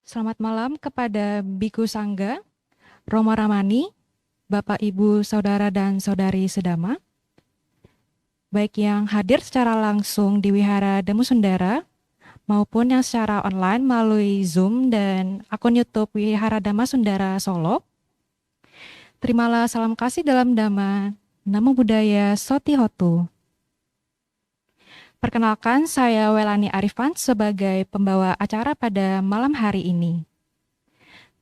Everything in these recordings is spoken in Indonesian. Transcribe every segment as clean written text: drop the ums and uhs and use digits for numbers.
Selamat malam kepada Biku Sangga, Roma Ramani, Bapak Ibu Saudara dan Saudari Sedama, baik yang hadir secara langsung di Wihara Demu Sundara maupun yang secara online melalui Zoom dan akun YouTube Wihara Dhamma Sundara Solo. Terimalah salam kasih dalam Dhamma, Namo Buddhaya Soti Hotu. Perkenalkan, saya Welani Arifan sebagai pembawa acara pada malam hari ini.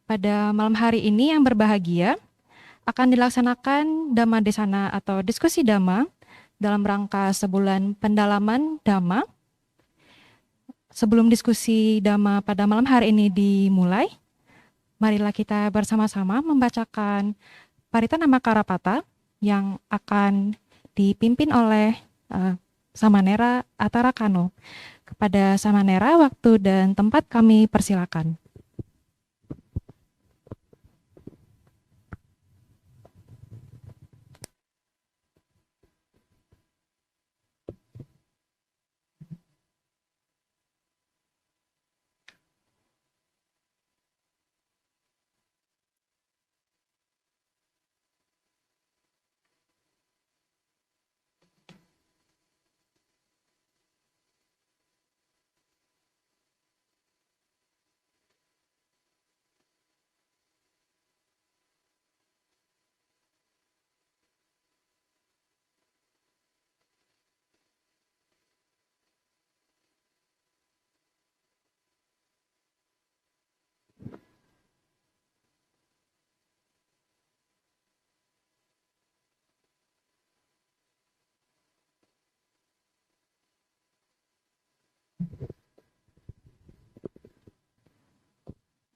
Pada malam hari ini yang berbahagia, akan dilaksanakan Dhamma Desana atau diskusi Dhamma dalam rangka sebulan pendalaman Dhamma. Sebelum diskusi Dhamma pada malam hari ini dimulai, marilah kita bersama-sama membacakan Paritana Karapata yang akan dipimpin oleh Samanera Atarakano. Kepada Samanera, waktu dan tempat kami persilakan.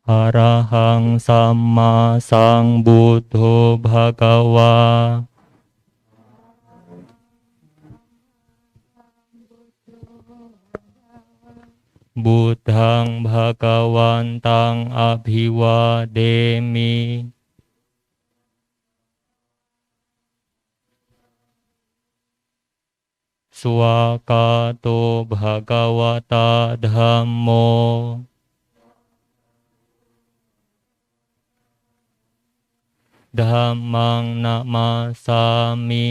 Arahang Samma Sambuddho Bhagawa. Buddhang Bhagawantang Abhiwademi. Swakato Bhagawata Dhammo. Dhammang namasami.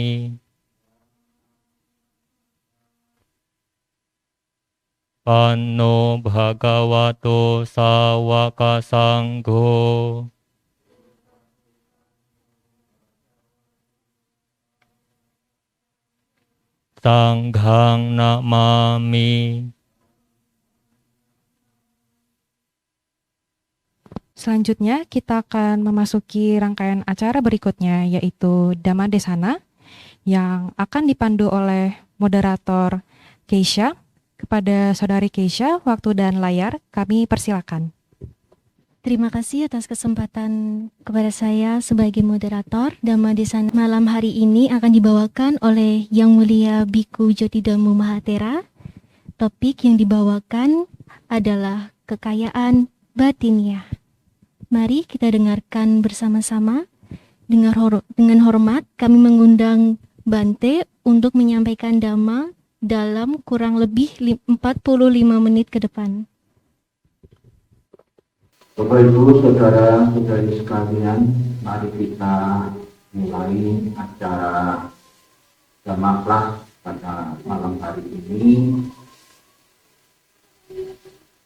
Panno Bhagavato Sawaka Sangho. Sanghang namami. Selanjutnya kita akan memasuki rangkaian acara berikutnya, yaitu Dhamma Desana yang akan dipandu oleh moderator Keisha. Kepada Saudari Keisha, waktu dan layar kami persilakan. Terima kasih atas kesempatan kepada saya sebagai moderator. Dhamma Desana malam hari ini akan dibawakan oleh Yang Mulia Biku Jyotidamu Mahatera. Topik yang dibawakan adalah kekayaan batinnya. Mari kita dengarkan bersama-sama. Dengan hormat kami mengundang Bante untuk menyampaikan Dhamma dalam kurang lebih 45 menit ke depan. Bapak Ibu, Saudara-saudari sekalian, mari kita mulai acara Dhamma Class pada malam hari ini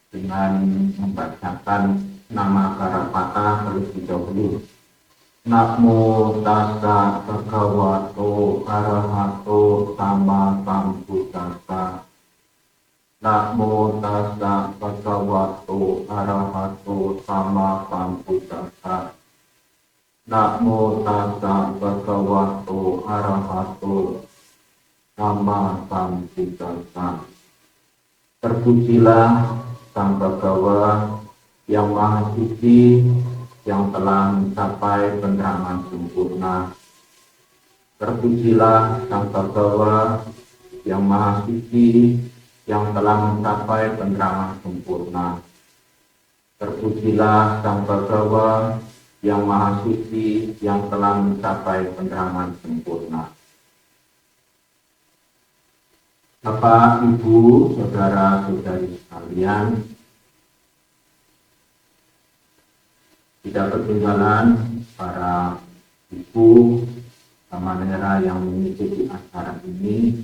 dengan membacakan nama Karapata terlebih dahulu. Namo tassa bhagavato arahato sama sambuddhassa. Namo tassa bhagavato arahato sama sambuddhassa. Namo tassa bhagavato arahato sama sambuddhassa. Terpujilah Sang Bhagawa yang Maha Suci, yang telah mencapai penerangan sempurna. Terpujilah Sang Bhagawa yang Maha Suci, yang telah mencapai penerangan sempurna. Terpujilah Sang Bhagawa yang Maha Suci, yang telah mencapai penerangan sempurna. Bapak, Ibu, Saudara-saudari sekalian, tidak ketinggalan para ibu Samanera yang mengikuti acara ini.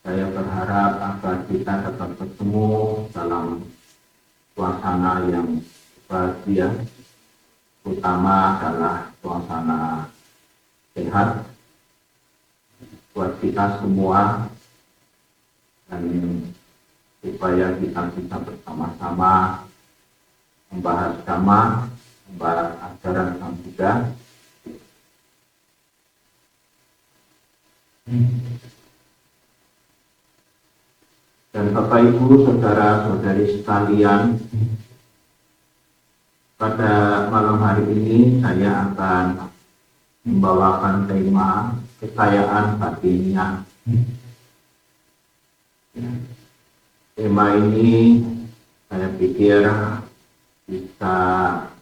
Saya berharap agar kita dapat bertemu dalam suasana yang bahagia, utama adalah suasana sehat buat kita semua, dan supaya kita bisa bersama-sama membahas agama, membahas ajaran Sang Buddha. Dan Bapak Ibu, saudara-saudari sekalian, pada malam hari ini saya akan membawakan tema kekayaan batinnya. Tema ini saya pikir bisa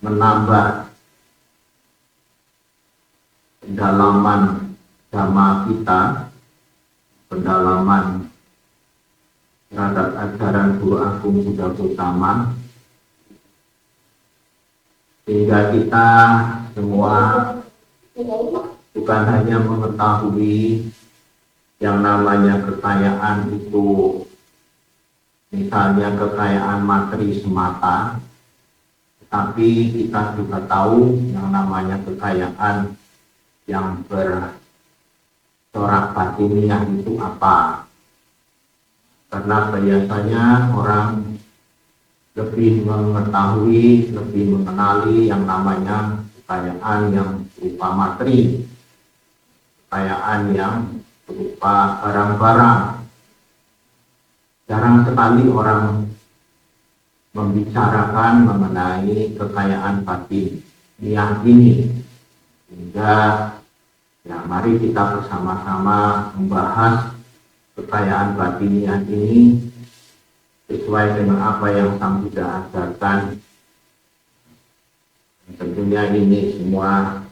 menambah pendalaman dhamma kita, pendalaman terhadap ajaran Guru Agung Buddha Gautama, sehingga kita semua bukan hanya mengetahui yang namanya kekayaan itu, misalnya kekayaan materi semata, tapi kita juga tahu yang namanya kekayaan yang bercorak batiniah itu apa. Karena biasanya orang lebih mengetahui, lebih mengenali yang namanya kekayaan yang berupa materi, kekayaan yang berupa barang-barang. Jarang sekali orang membicarakan mengenai kekayaan batin yang ini. Sehingga ya, mari kita bersama-sama membahas kekayaan batiniah ini sesuai dengan apa yang Sang Buddha ajarkan. Tentunya ini semua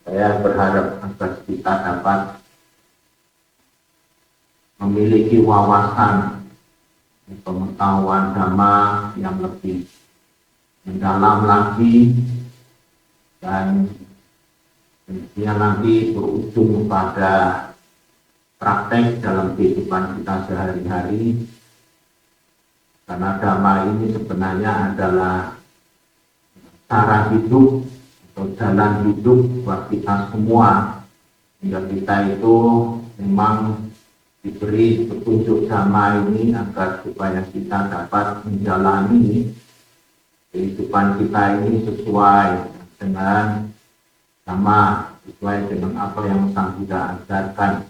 saya berharap agar kita dapat memiliki wawasan pengetahuan dhamma yang lebih mendalam lagi, dan tentunya nanti berujung pada praktek dalam kehidupan kita sehari-hari. Karena dhamma ini sebenarnya adalah cara hidup atau jalan hidup buat kita semua, sehingga kita itu memang diberi petunjuk dhamma ini agar supaya kita dapat menjalani kehidupan kita ini sesuai dengan dhamma, sesuai dengan apa yang Sang Buddha ajarkan.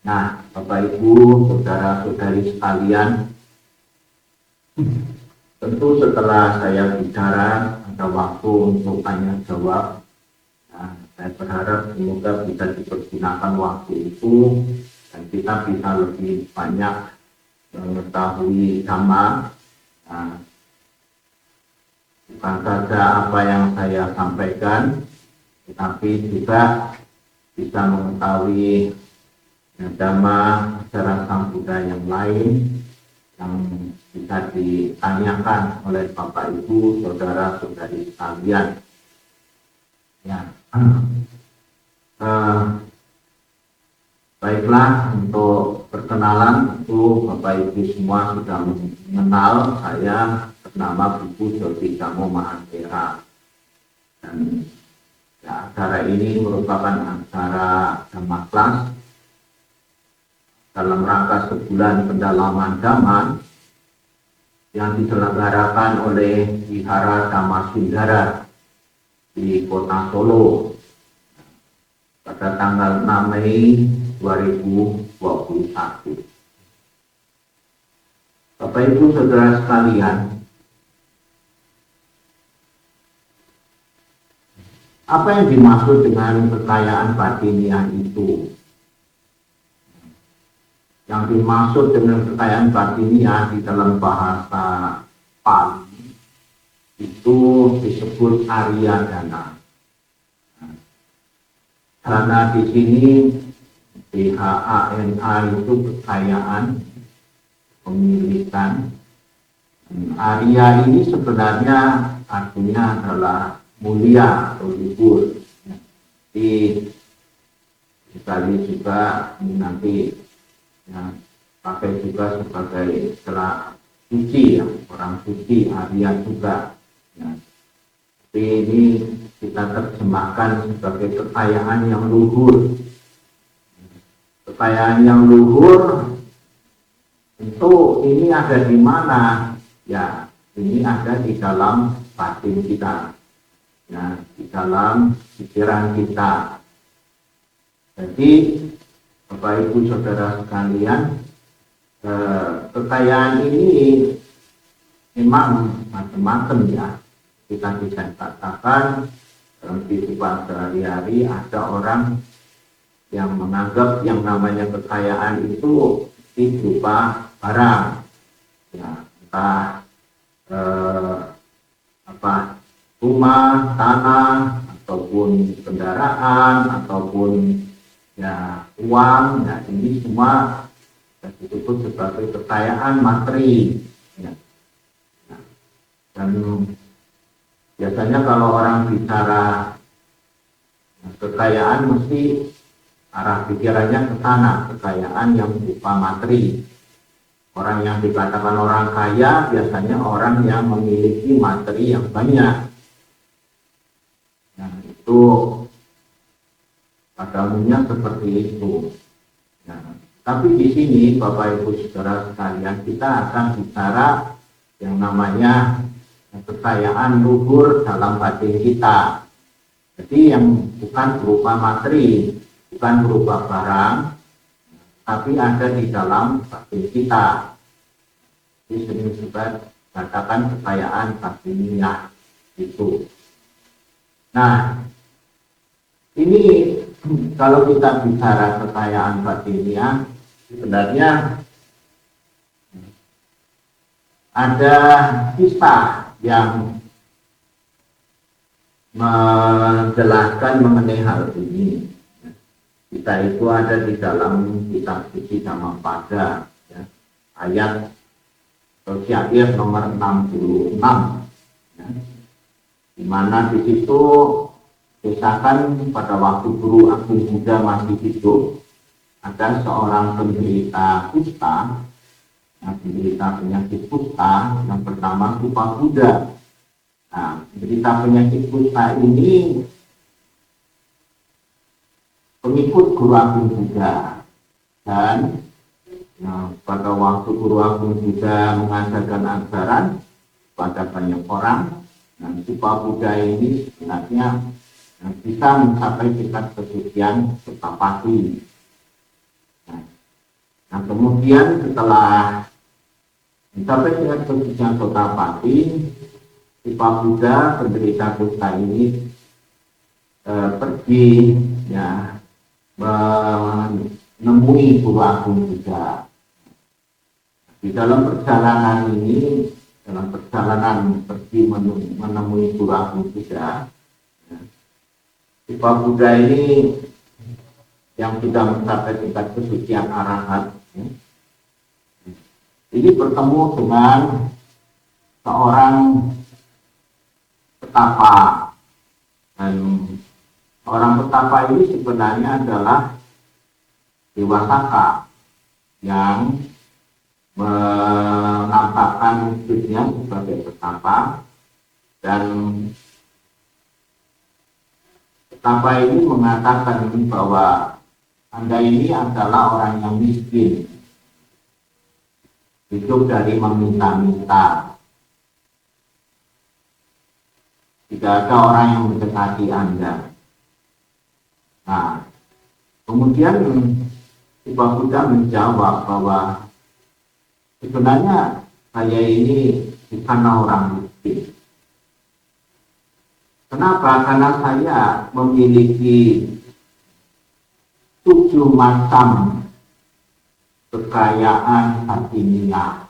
Nah, Bapak Ibu, saudara-saudari sekalian, tentu setelah saya bicara ada waktu untuk tanya jawab. Nah, saya berharap semoga bisa dipergunakan waktu itu dan kita bisa lebih banyak mengetahui dhamma. Nah, bukan saja apa yang saya sampaikan, tetapi juga bisa mengetahui dhamma ajaran Sang Buddha yang lain yang bisa ditanyakan oleh Bapak Ibu, saudara-saudari sekalian. Ya, baiklah, untuk perkenalan itu Bapak Ibu semua sudah mengenal saya bernama Biku Joti Dhammo Mahathera, dan ya, acara ini merupakan acara dhamma kelas dalam rangka sebulan pendalaman dhamma yang diselenggarakan oleh Wihara Dhamma Sundara di Kota Solo pada tanggal 6 Mei 2021. Bapak Ibu saudara sekalian, apa yang dimaksud dengan kekayaan batiniah itu? Yang dimaksud dengan kekayaan batiniah di dalam bahasa Pali itu disebut Arya Dana. Dana di sini DHANA itu kekayaan, pemilikan, Arya ini sebenarnya artinya adalah mulia atau luhur. Jadi sekali juga ini nanti ya, pakai juga sebagai istilah suci ya, orang suci Arya juga. Ya. Tapi ini kita terjemahkan sebagai kekayaan yang luhur. Kekayaan yang luhur tentu ini ada di mana? Ya, ini ada di dalam batin kita, ya, di dalam pikiran kita. Jadi, Bapak Ibu Saudara sekalian, kekayaan ini memang macam-macam ya. Kita bisa katakan dalam kehidupan sehari-hari ada orang yang menganggap yang namanya kekayaan itu berupa barang, ya, entah rumah, tanah, ataupun kendaraan, ataupun ya uang, ya ini semua disebut sebagai kekayaan materi. Ya. Nah, dan biasanya kalau orang bicara kekayaan mesti arah pikirannya ke sana, kekayaan yang berupa materi. Orang yang dikatakan orang kaya biasanya orang yang memiliki materi yang banyak. Nah, itu pada umumnya seperti itu. Nah, tapi di sini Bapak Ibu Saudara sekalian, kita akan bicara yang namanya kekayaan luhur dalam batin kita. Jadi yang bukan berupa materi, bukan berupa barang, tapi ada di dalam batin kita. Ini sering juga katakan kekayaan batiniah itu. Nah, ini kalau kita bicara kekayaan batiniah, sebenarnya ada kisah yang menjelaskan mengenai hal ini. Kita itu ada di dalam kitab suci Dhammapada, ya, ayat atau syair nomor 66, ya, di mana di situ kisahkan pada waktu Guru Agung Buddha masih hidup, ada seorang penderita kusta, yang penderita penyakit kusta yang bernama Rupa Buddha. Nah, penderita penyakit kusta ini pengikut Guru Agung Buddha, dan pada waktu Guru Agung Buddha mengajarkan ajaran pada banyak orang, dan Rupa Buddha ini sebenarnya bisa mencapai tingkat kesucian Sotapati. Nah, kemudian setelah mencapai tingkat kesucian Sotapati, Rupa Buddha penderita kusta ini pergi, ya, menemui Guru Agung Buddha. Di dalam perjalanan ini, dalam perjalanan pergi menemui Guru Agung Buddha, Rupa Buddha ini yang sudah mencapai tingkat kesucian arahat, ya, ini bertemu dengan seorang petapa, dan orang petapa ini sebenarnya adalah Dewa Saka yang menampakkan wujudnya sebagai petapa, dan petapa ini mengatakan bahwa Anda ini adalah orang yang miskin, hidup dari meminta-minta. Tidak ada orang yang mendekati Anda. Nah, kemudian Rupa Buddha menjawab bahwa sebenarnya saya ini bukanlah orang miskin. Kenapa? Karena saya memiliki 7 macam kekayaan batiniah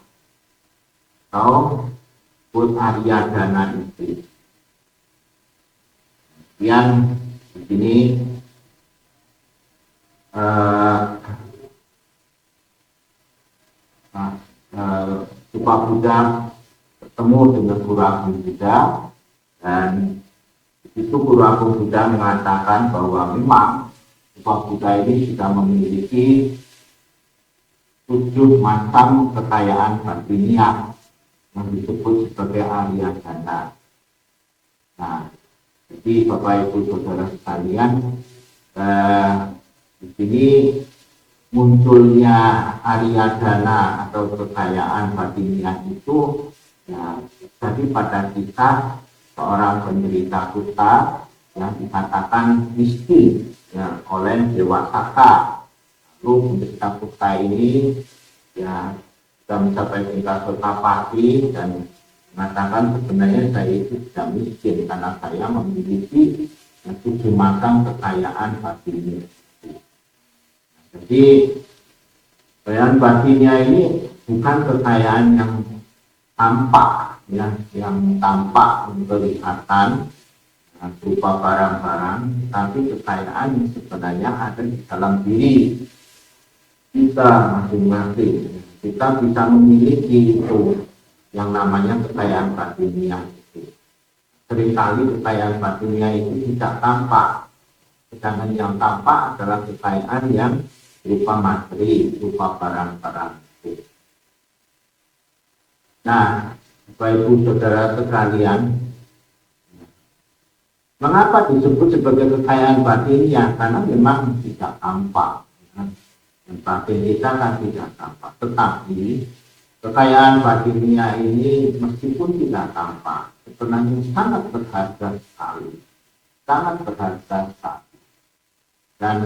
atau Bud Arya Dana itu. Kemudian di sini Rupa Buddha bertemu dengan Guru Agung Buddha, dan itu Guru Agung Buddha mengatakan bahwa memang rupa Buddha ini sudah memiliki 7 macam kekayaan batiniah yang disebut sebagai Arya Dana. Nah, jadi Bapak Ibu Saudara sekalian, di sini munculnya Arya Dana atau kekayaan batiniah itu ya, jadi pada kita seorang penderita kusta yang dikatakan miskin ya, oleh Dewa Saka. Lalu penderita kusta ini ya sudah mencapai tingkat Sotapati dan mengatakan sebenarnya saya itu tidak miskin karena saya memiliki 7 macam kekayaan batinnya. Jadi kekayaan batinnya ini bukan kekayaan yang tampak ya, yang tampak kelihatan berupa barang-barang, tapi kekayaan yang sebenarnya ada di dalam diri kita masing-masing. Kita bisa memiliki itu yang namanya kekayaan batiniah itu. Seringkali kekayaan batiniah itu tidak tampak, sedangkan yang tampak adalah kekayaan yang berupa materi, berupa barang-barang itu. Nah, Bapak Ibu Saudara sekalian, mengapa disebut sebagai kekayaan batiniah? Karena memang tidak tampak. Dan batin kita kan tidak tampak. Tetapi kekayaan batiniah ini meskipun tidak tampak, sebenarnya sangat berharga sekali. Sangat berharga sekali. Dan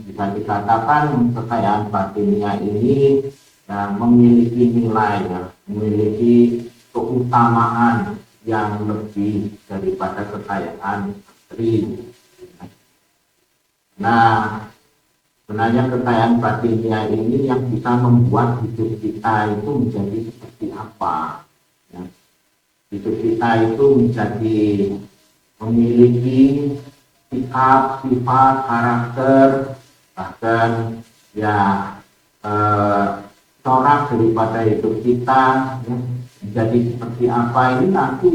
bisa dikatakan kekayaan batiniah ini ya, memiliki nilai, ya, memiliki keutamaan yang lebih daripada kekayaan materi. Nah, sebenarnya kekayaan batiniah ini yang bisa membuat hidup kita itu menjadi seperti apa? Ya. Hidup kita itu menjadi memiliki sikap, sifat, karakter, bahkan ya corak daripada hidup kita ya, menjadi seperti apa ini nanti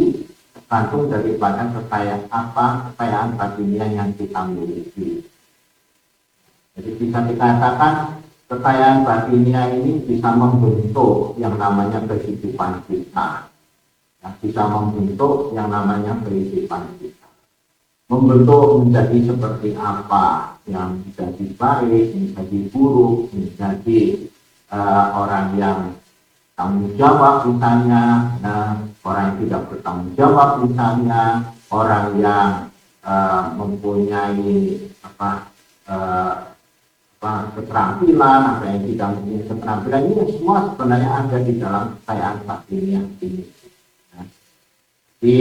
tergantung daripada kekayaan batiniah yang kita miliki. Jadi bisa dikatakan kekayaan batiniah ini bisa membentuk yang namanya kehidupan kita. Ya, bisa membentuk yang namanya kehidupan kita. Membentuk menjadi seperti apa, yang menjadi baik, menjadi buruk, menjadi orang yang tanggung jawab misalnya, orang yang tidak bertanggung jawab misalnya, orang yang mempunyai keterampilan, apa yang tidak mempunyai keterampilan, ini semua sebenarnya ada di dalam kekayaan batiniah ini. Di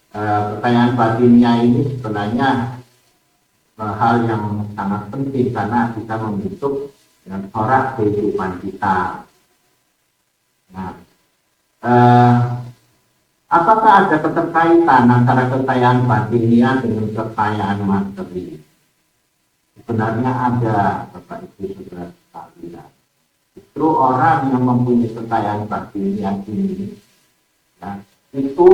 kekayaan batiniah ini sebenarnya hal yang sangat penting karena bisa membentuk corak kehidupan kita. Nah, apakah ada keterkaitan antara kekayaan batiniah dengan kekayaan materi? Sebenarnya ada, Bapak Ibu Saudara sekalian. Justru orang yang mempunyai kekayaan batiniah ini, ya, itu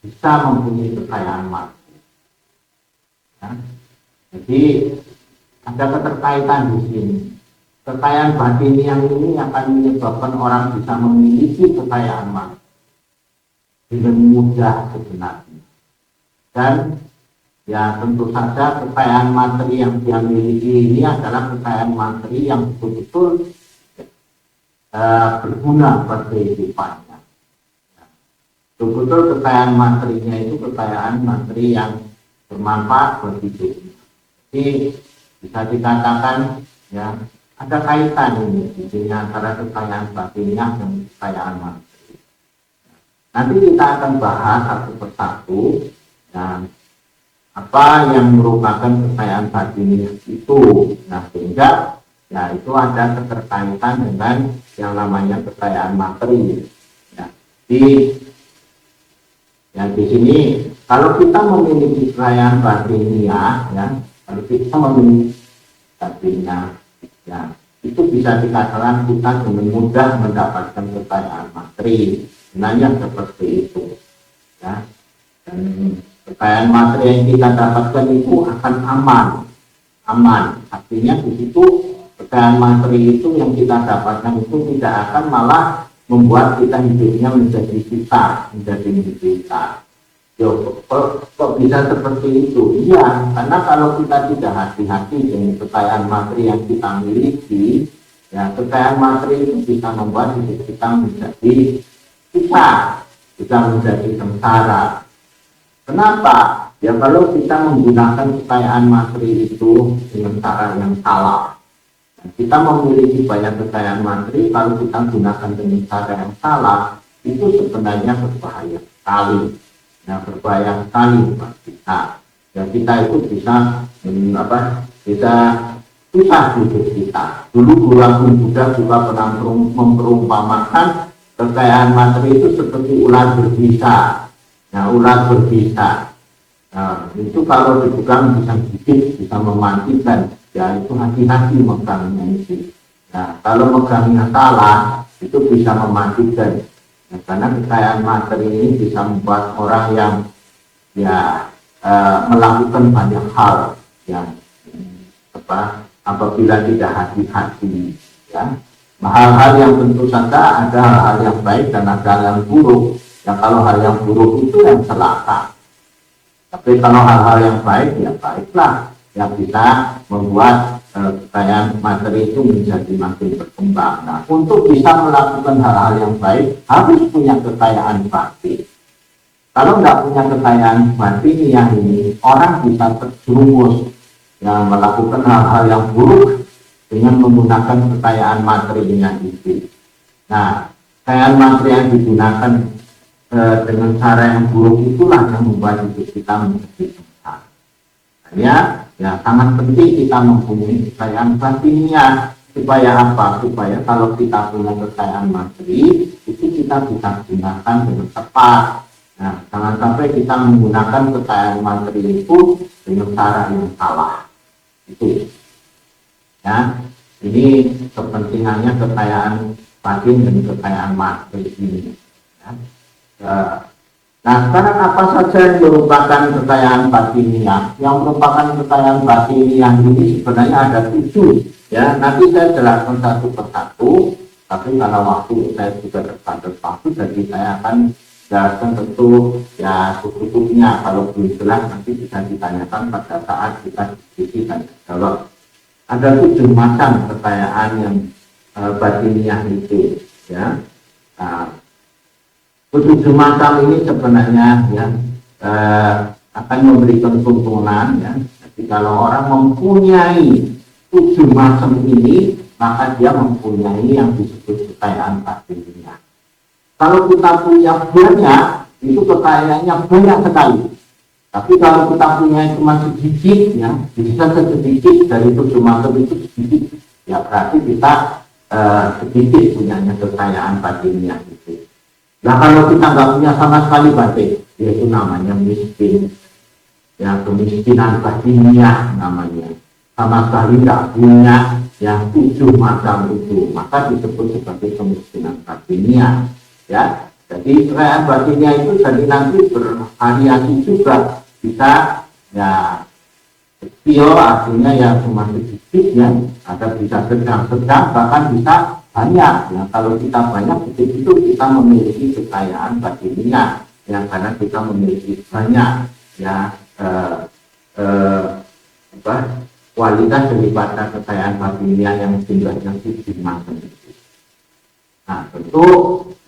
bisa mempunyai kekayaan materi. Ya. Jadi ada keterkaitan di sini. Kekayaan batiniah ini akan menyebabkan orang bisa memiliki kekayaan materi dengan mudah sebenarnya. Dan ya tentu saja kekayaan materi yang dia miliki ini adalah kekayaan materi yang betul-betul berguna buat kehidupannya. Betul-betul kekayaan materinya itu kekayaan materi yang bermanfaat buat hidupnya. Jadi bisa dikatakan ya ada kaitan ini di sini antara kekayaan batiniah dan kekayaan materi. Nanti kita akan bahas satu persatu dan apa yang merupakan kekayaan batiniah itu. Nah, sehingga ya itu ada keterkaitan dengan yang namanya kekayaan materi. Ya, di sini kalau kita memiliki kekayaan batiniah, ya, kalau kita memiliki batiniah, ya, itu bisa dikatakan kita dengan mudah mendapatkan kekayaan materi. sebenarnya seperti itu ya. Dan kekayaan materi yang kita dapatkan itu akan aman, artinya di situ kekayaan materi itu yang kita dapatkan itu tidak akan malah membuat kita hidupnya menjadi menderita. Kok bisa seperti itu? Iya, karena kalau kita tidak hati-hati dengan kekayaan materi yang kita miliki, ya kekayaan materi itu bisa membuat hidup kita menjadi bisa menjadi sengsara. Kenapa? Ya kalau kita menggunakan kekayaan materi itu dengan cara yang salah. Kita memiliki banyak kekayaan materi, kalau kita gunakan dengan cara yang salah, itu sebenarnya berbahaya sekali. Ya, berbahaya sekali buat kita. Ya kita itu bisa bisa susah hidup kita. Dulu Guru Agung Buddha juga pernah memperumpamakan kekayaan materi itu seperti ular berbisa. Nah, ular berbisa. Nah, itu kalau dipegang bisa gigit, bisa mematikan. Ya itu hati-hati megangnya itu. Nah, kalau megangnya salah, itu bisa mematikan. Nah, karena kekayaan materi ini bisa membuat orang yang melakukan banyak hal yang apabila tidak hati-hati, ya. Hal-hal yang tentu saja ada hal-hal yang baik dan ada hal yang buruk. Ya kalau hal yang buruk itu yang celaka. Tapi kalau hal-hal yang baik, ya baiklah, yang bisa membuat kekayaan materi itu menjadi makin berkembang. Nah, untuk bisa melakukan hal-hal yang baik harus punya kekayaan batin. Kalau nggak punya kekayaan batin yang ini, orang bisa terjerumus yang melakukan hal-hal yang buruk dengan menggunakan kekayaan materinya itu. Nah, kekayaan materi yang digunakan dengan cara yang buruk itulah yang membuat hidup kita menjadi sengsara. Ya sangat penting kita mempunyai kekayaan batinnya. Supaya apa? Supaya kalau kita punya kekayaan materi, itu kita bisa gunakan dengan tepat. Nah, jangan sampai kita menggunakan kekayaan materi itu dengan cara yang salah. Itu. Ya, ini kepentingannya kekayaan batin dan kekayaan materi ini. Ya. Nah, sekarang apa saja yang merupakan kekayaan batiniah? Yang merupakan kekayaan batiniah ini sebenarnya ada 7. Ya, nanti saya jelaskan satu persatu. Tapi karena waktu saya juga terbatas waktu, jadi saya akan jelaskan tentu ya tutupnya. Kalau belum jelas nanti bisa ditanyakan pada saat kita diskusi dan jawab. Ada 7 macam kekayaan yang batiniah itu. Ya. Nah, 7 macam ini sebenarnya ya akan memberikan tuntunan ya. Jadi kalau orang mempunyai 7 macam ini, maka dia mempunyai yang disebut kekayaan batiniah. Kalau kita punya banyak, itu kekayaannya banyak sekali. Tapi kalau kita punya cuma sedikit ya, bisa sedikit dari 7 macam itu sedikit, ya berarti kita sedikit punyanya kekayaan batiniah itu. Nah kalau kita nggak punya sama sekali batin, yaitu namanya miskin. Ya kemiskinan batiniah namanya. Sama sekali nggak punya yang 7 macam itu, maka disebut sebagai kemiskinan batiniah. Ya, jadi kekayaan batiniah itu jadi nanti bervariasi juga, bisa ya kecil artinya yang cuma sedikit ya, ada bisa sedang-sedang bahkan bisa banyak. Ya kalau kita banyak itu kita memiliki kekayaan batiniah yang karena kita memiliki banyak ya kualitas daripada kekayaan batiniah yang jumlahnya 7 macam itu. Nah tentu,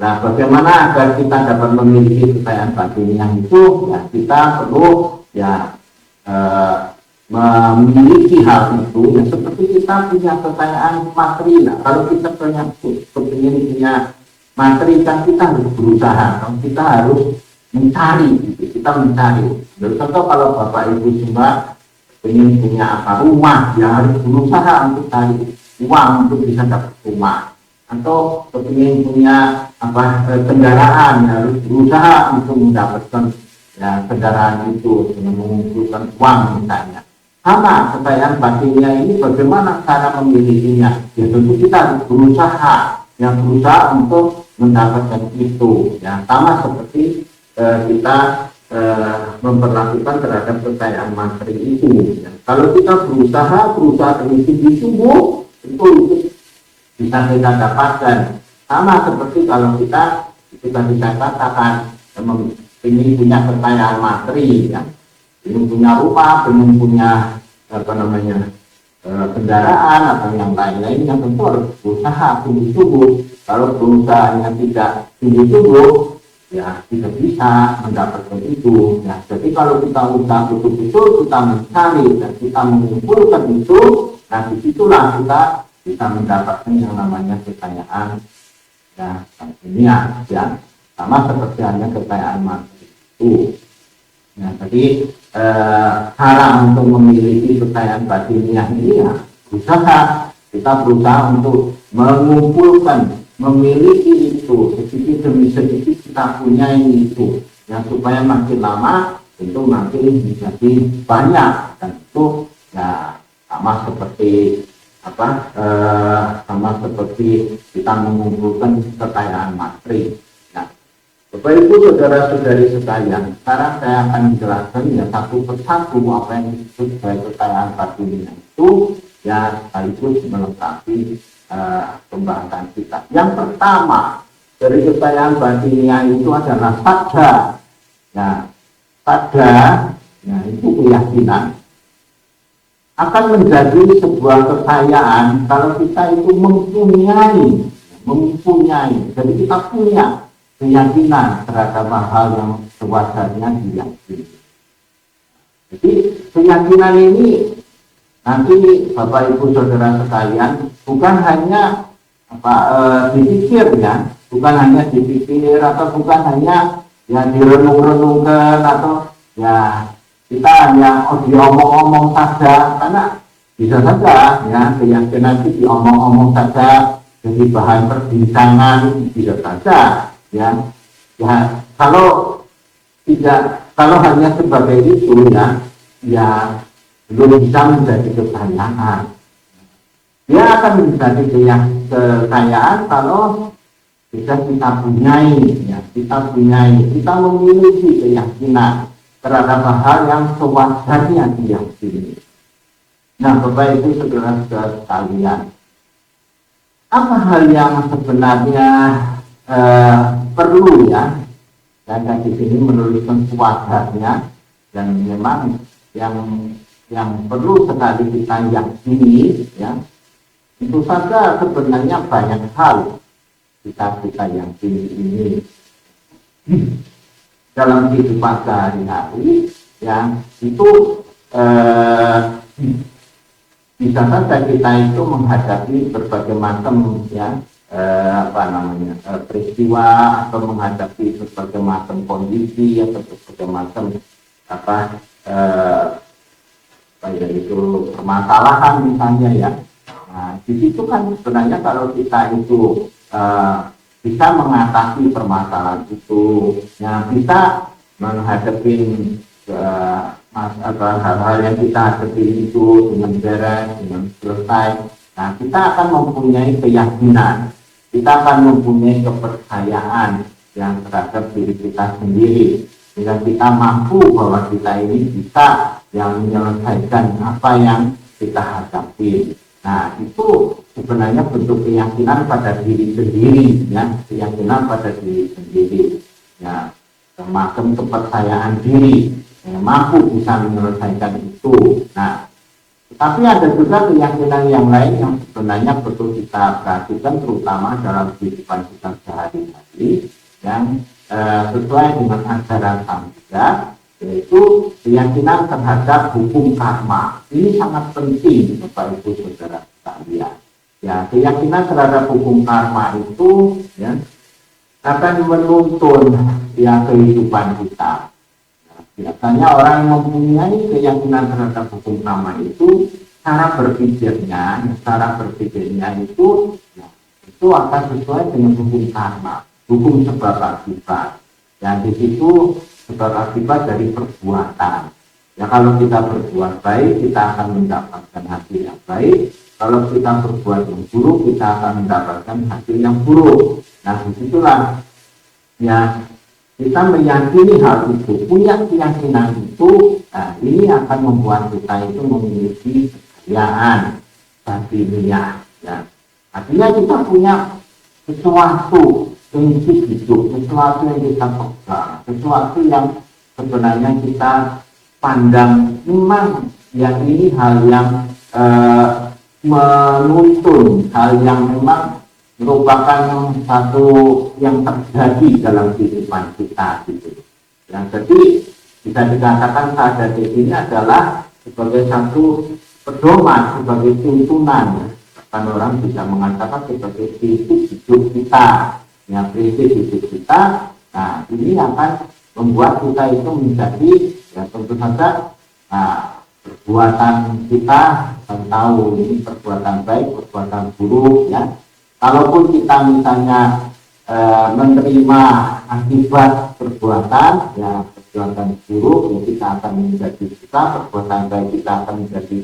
bagaimana agar kita dapat memiliki kekayaan batiniah itu? Ya kita perlu ya memiliki hal itu yang seperti kita punya kekayaan materi. Nah, kalau kita punya materi kan kita harus berusaha, kita harus mencari, kita mencari. Contoh kalau bapak ibu semua ingin punya rumah, ya harus berusaha untuk cari uang untuk bisa dapat rumah. Atau ingin punya kendaraan, ya harus berusaha untuk mendapatkan ya kendaraan itu dengan mengumpulkan uang misalnya. Sama kekayaan batinnya ini bagaimana cara memilikinya? Ya tentu kita harus berusaha untuk mendapatkan itu. Ya, sama seperti kita memperlakukan terhadap kekayaan materi itu. Ya. Kalau kita berusaha di tubuh, itu bisa kita dapatkan. Sama seperti kalau kita tadi saya katakan ingin punya kekayaan materi, ya, ingin punya rumah, ingin punya kendaraan atau yang lain-lain, yang tentu harus berusaha tinggi tubuh. Kalau berusahanya tidak tinggi tubuh, ya tidak bisa mendapatkan itu. Ya, jadi kalau kita usaha betul-betul, kita mencari dan kita mengumpulkan itu, nah disitulah kita bisa mendapatkan yang namanya kekayaan, ya, dunia, ya, sama seperti hanya kekayaan materi itu. Ya, jadi cara untuk memiliki kekayaan batiniah ini, ya, berusaha, kita berusaha untuk mengumpulkan, memiliki itu sedikit demi sedikit kita punya itu, yang supaya makin lama itu makin menjadi banyak, dan itu ya sama seperti sama seperti kita mengumpulkan kekayaan materi. Bapak Ibu saudara-saudari sekalian, sekarang saya akan menjelaskan ya satu persatu apa yang disebut sebagai kekayaan batiniah itu, ya sekaligus melengkapi pembahasan kita. Yang pertama dari kekayaan batiniah itu adalah sadda. Ya, sadda, ya, itu keyakinan akan menjadi sebuah kekayaan kalau kita itu mempunyai. Jadi kita punya keyakinan terhadap hal yang sewajarnya diyakini. Jadi keyakinan ini nanti Bapak Ibu saudara sekalian bukan hanya dipikir, ya, bukan hanya dipikir atau bukan hanya yang direnung-renungkan atau ya kita hanya diomong-omong saja, karena bisa saja ya keyakinan itu diomong-omong saja jadi bahan perbincangan, bisa saja. Ya, kalau hanya sebagai itu, ya belum bisa menjadi kekayaan. Dia akan menjadi kekayaan kalau bisa kita punyai, ya, kita memiliki keyakinan terhadap hal yang sewajarnya diyakini. Nah, Bapak Ibu saudara-saudara sekalian, apa hal yang sebenarnya perlu, ya, dan di sini menuliskan sewajarnya, dan memang yang perlu sekali kita yakini, ya, itu saja sebenarnya banyak hal kita yakini ini dalam kehidupan sehari-hari, ya, itu bisa saja kita itu menghadapi berbagai macam, ya, peristiwa atau menghadapi berbagai macam kondisi atau berbagai macam itu permasalahan misalnya, ya. Nah, di situ kan sebenarnya kalau kita itu bisa mengatasi permasalahan itu, ya, bisa menghadapi hal-hal yang kita hadapi itu dengan beres, dengan selesai. Nah, kita akan mempunyai keyakinan, kita akan mempunyai kepercayaan yang terhadap diri kita sendiri, sehingga kita mampu bahwa kita ini bisa yang menyelesaikan apa yang kita hadapi. Nah, itu sebenarnya bentuk keyakinan pada diri sendiri, ya, keyakinan pada diri sendiri, ya, semacam kepercayaan diri, ya, mampu bisa menyelesaikan itu. Nah, tapi ada juga keyakinan yang lain yang sebenarnya perlu kita perhatikan, terutama dalam kehidupan kita sehari-hari, yang sesuai dengan ajaran Sang Buddha, yaitu keyakinan terhadap hukum karma. Ini sangat penting, Bapak Ibu saudara sekalian. Ya, keyakinan terhadap hukum karma itu, ya, akan menuntun, ya, kehidupan kita. Biasanya orang yang mempunyai keyakinan terhadap hukum karma itu, cara berpikirnya itu, ya, itu akan sesuai dengan hukum karma, hukum sebab akibat. Dan di situ sebab akibat dari perbuatan. Ya, kalau kita berbuat baik, kita akan mendapatkan hasil yang baik. Kalau kita berbuat yang buruk, kita akan mendapatkan hasil yang buruk. Nah, disitulah ya kita meyakini hal itu, punya keyakinan itu, nah, ini akan membuat kita itu memiliki kekayaan batiniah. Ya. Artinya kita punya sesuatu prinsip hidup, sesuatu yang kita pegang, sesuatu yang sebenarnya kita pandang memang yang ini hal yang menuntun, hal yang memang merupakan satu yang terjadi dalam kehidupan kita gitu. Yang jadi bisa dikatakan sadar ini adalah sebagai satu pedoman, sebagai tuntunan. Kan orang bisa mengatakan sebagai prinsip hidup kita, ya prinsip hidup kita. Nah, ini akan membuat kita itu menjadi ya tentu saja perbuatan kita akan tahu ini perbuatan baik, perbuatan buruk ya. Kalaupun kita misalnya menerima akibat perbuatan, ya perbuatan buruk, ya kita akan menjadi suka, perbuatan baik kita akan menjadi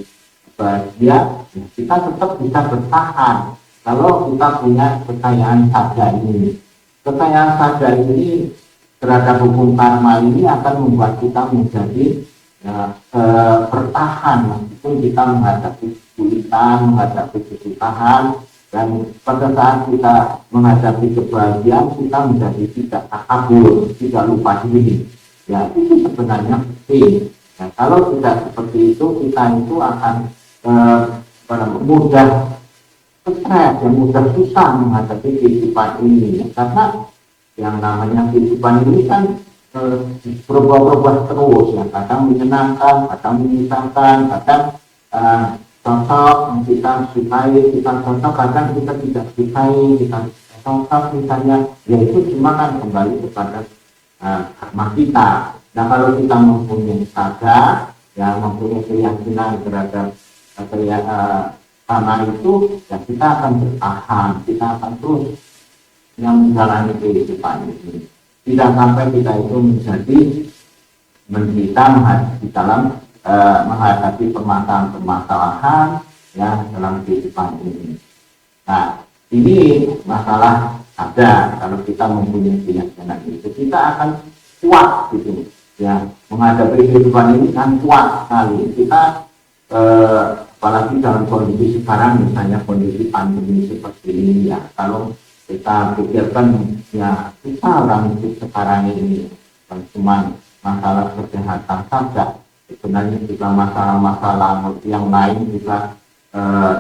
bahagia, ya, kita tetap bisa bertahan kalau kita punya kekayaan sadar ini. Kekayaan sadar ini terhadap hukum karma ini akan membuat kita menjadi ya, bertahan meskipun kita menghadapi kesulitan, menghadapi kesusahan. Dan pada saat kita menghadapi kebahagiaan, kita menjadi tidak takabur, tidak lupa diri. Ya, itu sebenarnya penting. Ya, kalau tidak seperti itu, kita itu akan mudah stres, mudah susah menghadapi kehidupan ini. Ya, karena yang namanya kehidupan ini kan berubah-ubah terus. Ya, kadang menyenangkan, kadang menyisakan, kadang cocok yang kita sukai, kita cocok, kadang kita tidak sukai, kita cocok misalnya, yaitu cuma kan kembali kepada karma kita. Nah, kalau kita mempunyai sadar, ya mempunyai keyakinan terhadap karma itu, ya kita akan bertahan, kita akan terus yang menjalani kehidupan ini. Tidak sampai kita itu menjadi menderita di dalam menghadapi permasalahan ya dalam kehidupan ini. Nah, ini masalah ada kalau kita mempunyai keyakinan itu, kita akan kuat gitu ya menghadapi kehidupan ini kan kuat sekali. Kita apalagi dalam kondisi sekarang, misalnya kondisi pandemi seperti ini ya, kalau kita pikirkan ya kita orang hidup sekarang ini bukan cuma masalah kesehatan saja, sebenarnya juga masalah-masalah yang lain juga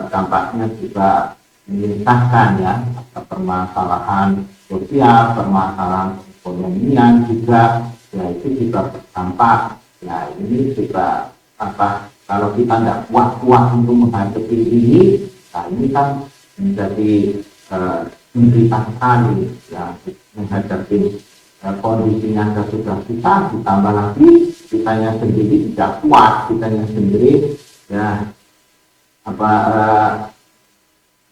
dampaknya juga menyisakan ya, permasalahan sosial, permasalahan ekonomian juga, ya itu juga berdampak. Ya ini juga kalau kita tidak kuat-kuat untuk menghadapi ini, nah ini kan menjadi menderita sekali ya menghadapi kondisinya sudah susah, ditambah lagi kitanya sendiri tidak kuat, kitanya sendiri ya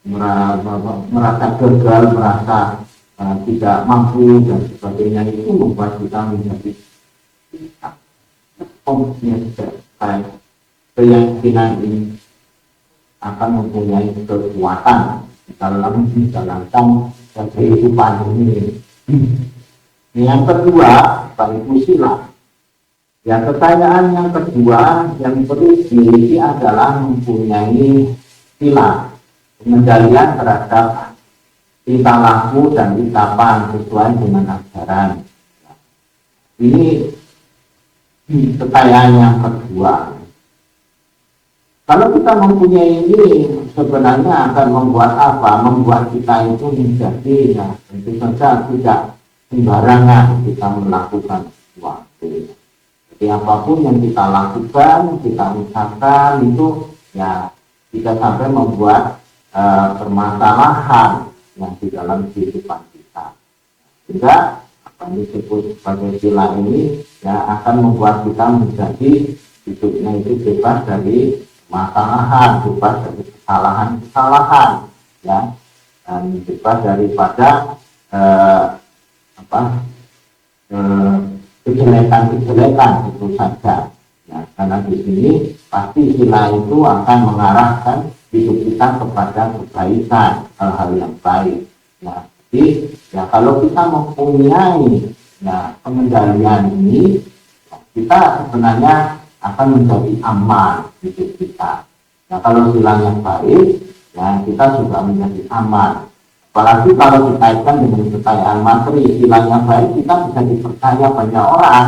merasa gagal, merasa tidak mampu dan sebagainya, itu membuat kita menjadi keyakinan ini akan mempunyai kekuatan dalam menjalankan kehidupan ini. Yang kedua, itu sila. Ya, kekayaan yang kedua yang perlu dimiliki adalah mempunyai sila, pengendalian terhadap tingkah laku dan ucapan sesuai dengan ajaran. Ini kekayaan yang kedua. Kalau kita mempunyai ini, sebenarnya akan membuat apa? Membuat kita itu menjadi ya tentu saja tidak sembarangan kita melakukan sesuatu. Jadi apapun yang kita lakukan, kita usahakan itu ya tidak sampai membuat permasalahan yang di dalam kehidupan kita. Sehingga apa yang disebut sebagai sila ini ya akan membuat kita menjadi hidupnya itu bebas dari masalahan, bebas dari kesalahan-kesalahan ya, dan bebas daripada kejelekan-kejelekan itu saja. Ya, karena di sini pasti sila itu akan mengarahkan hidup kita kepada kebaikan, hal-hal yang baik. Ya, jadi Ya kalau kita mempunyai pengendalian ini, kita sebenarnya akan menjadi aman hidup kita. Nah kalau silanya baik, ya kita juga menjadi aman. Apalagi kalau dikaitkan dengan kekayaan materi, silanya baik kita bisa dipercaya banyak orang.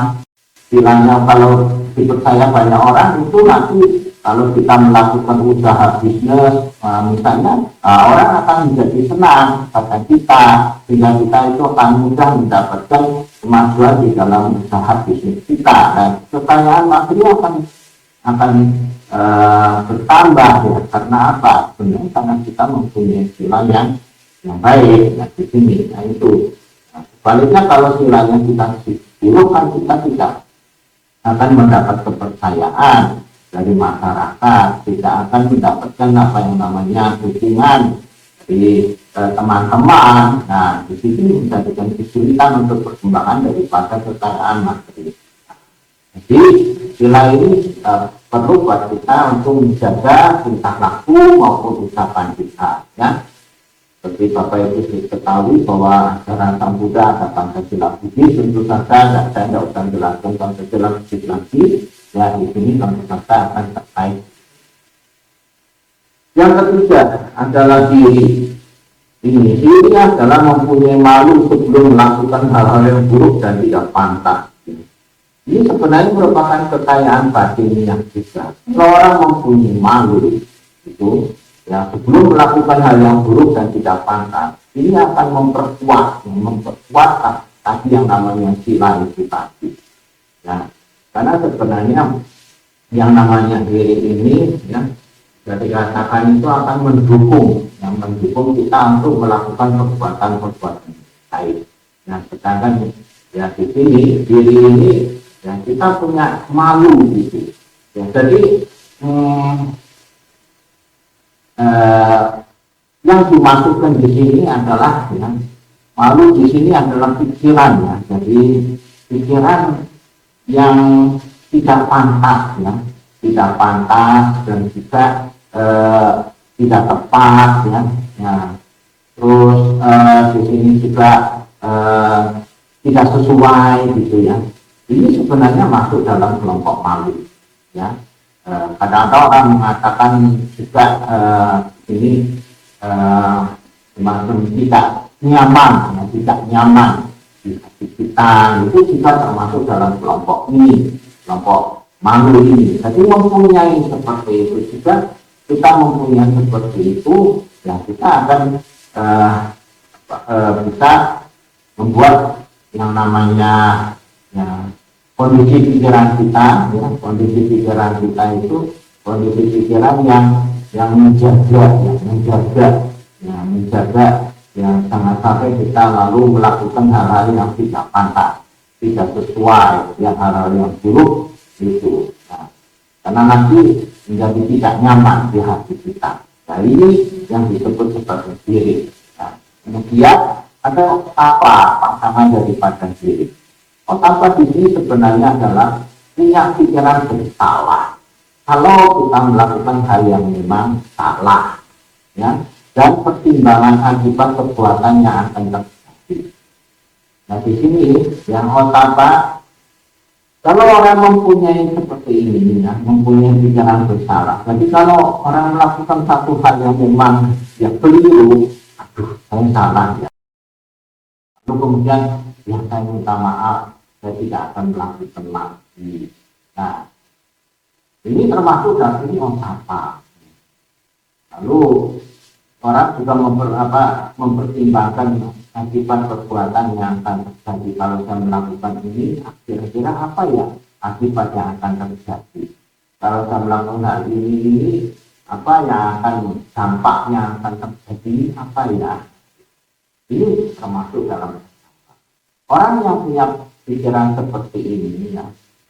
Silanya kalau dipercaya banyak orang itu nanti kalau kita melakukan usaha bisnis, misalnya orang akan menjadi senang pada kita, sehingga kita itu akan mudah mendapatkan kemajuan di dalam usaha bisnis kita. Dan kekayaan materi akan bertambah ya. Karena apa? Sebenarnya karena kita mempunyai sila yang baik. Nah, di sini, nah itu. Nah, sebaliknya kalau silanya kita buruk kan kita tidak akan mendapat kepercayaan dari masyarakat, tidak akan mendapatkan apa yang namanya dukungan dari teman-teman. Nah, di sini menjadikan kesulitan untuk perkembangan daripada kekayaan materi. Jadi sila ini perlu buat kita untuk menjaga tingkah laku maupun ucapan kita, ya. Seperti Bapak Ibu ketahui bahwa ajaran Sang Buddha ada Pancasila Budi, tentu saja saya tidak usah jelaskan Pancasila Budi lagi. Ya, di sini tentu saja akan terkait. Yang ketiga adalah diri. Diri adalah mempunyai malu sebelum melakukan hal-hal yang buruk dan tidak pantas. Ini sebenarnya merupakan kekayaan batin yang juga. Kalau orang mempunyai malu itu, ya sebelum melakukan hal yang buruk dan tidak pantas, ini akan memperkuat tadi yang namanya sila itu tadi. Ya, karena sebenarnya yang namanya diri ini, ya, dari katakan itu akan mendukung kita untuk melakukan perbuatan-perbuatan baik. Nah, sedangkan ya di sini diri ini, ya kita punya malu gitu. Ya, jadi yang dimasukkan di sini adalah ya, malu di sini adalah pikiran ya. Jadi pikiran yang tidak pantas ya, tidak pantas dan juga tidak tepat ya. Nah, terus di sini juga tidak sesuai gitu ya. Ini sebenarnya masuk dalam kelompok malu ya. Kadang-kadang orang mengatakan juga ini semacam tidak nyaman ya, tidak nyaman di hati kita, itu juga termasuk dalam kelompok ini, kelompok malu ini. Jadi mempunyai seperti itu juga, kita mempunyai seperti itu ya, kita akan bisa membuat yang namanya ya, kondisi pikiran kita, ya, kondisi pikiran kita itu kondisi pikiran yang menjaga ya, jangan sampai kita lalu melakukan hal-hal yang tidak pantas, tidak sesuai, yang hal-hal yang buruk itu. Nah, karena nanti menjadi tidak nyaman di hati kita. Nah, ini yang disebut sebagai diri. Nah, kemudian ada apa pasangan daripada diri? Otapa di sini sebenarnya adalah punya pikiran bersalah. Kalau kita melakukan hal yang memang salah, ya, dan pertimbangan akibat perbuatan yang akan terjadi. Nah di sini yang otapa, kalau orang mempunyai seperti ini, ya, mempunyai pikiran bersalah. Jadi kalau orang melakukan satu hal yang memang ya keliru, aduh saya salah ya. Lalu kemudian ya saya minta maaf, saya tidak akan melakukan lagi. Nah, ini termasuk dari otapa. Lalu orang juga mempertimbangkan akibat perbuatan yang akan terjadi. Kalau saya melakukan ini, kira-kira apa ya akibat yang akan terjadi? Kalau saya melakukan hal ini, apa yang akan dampaknya akan terjadi? Apa ya? Ini termasuk dalam orang yang punya pikiran seperti ini, ya,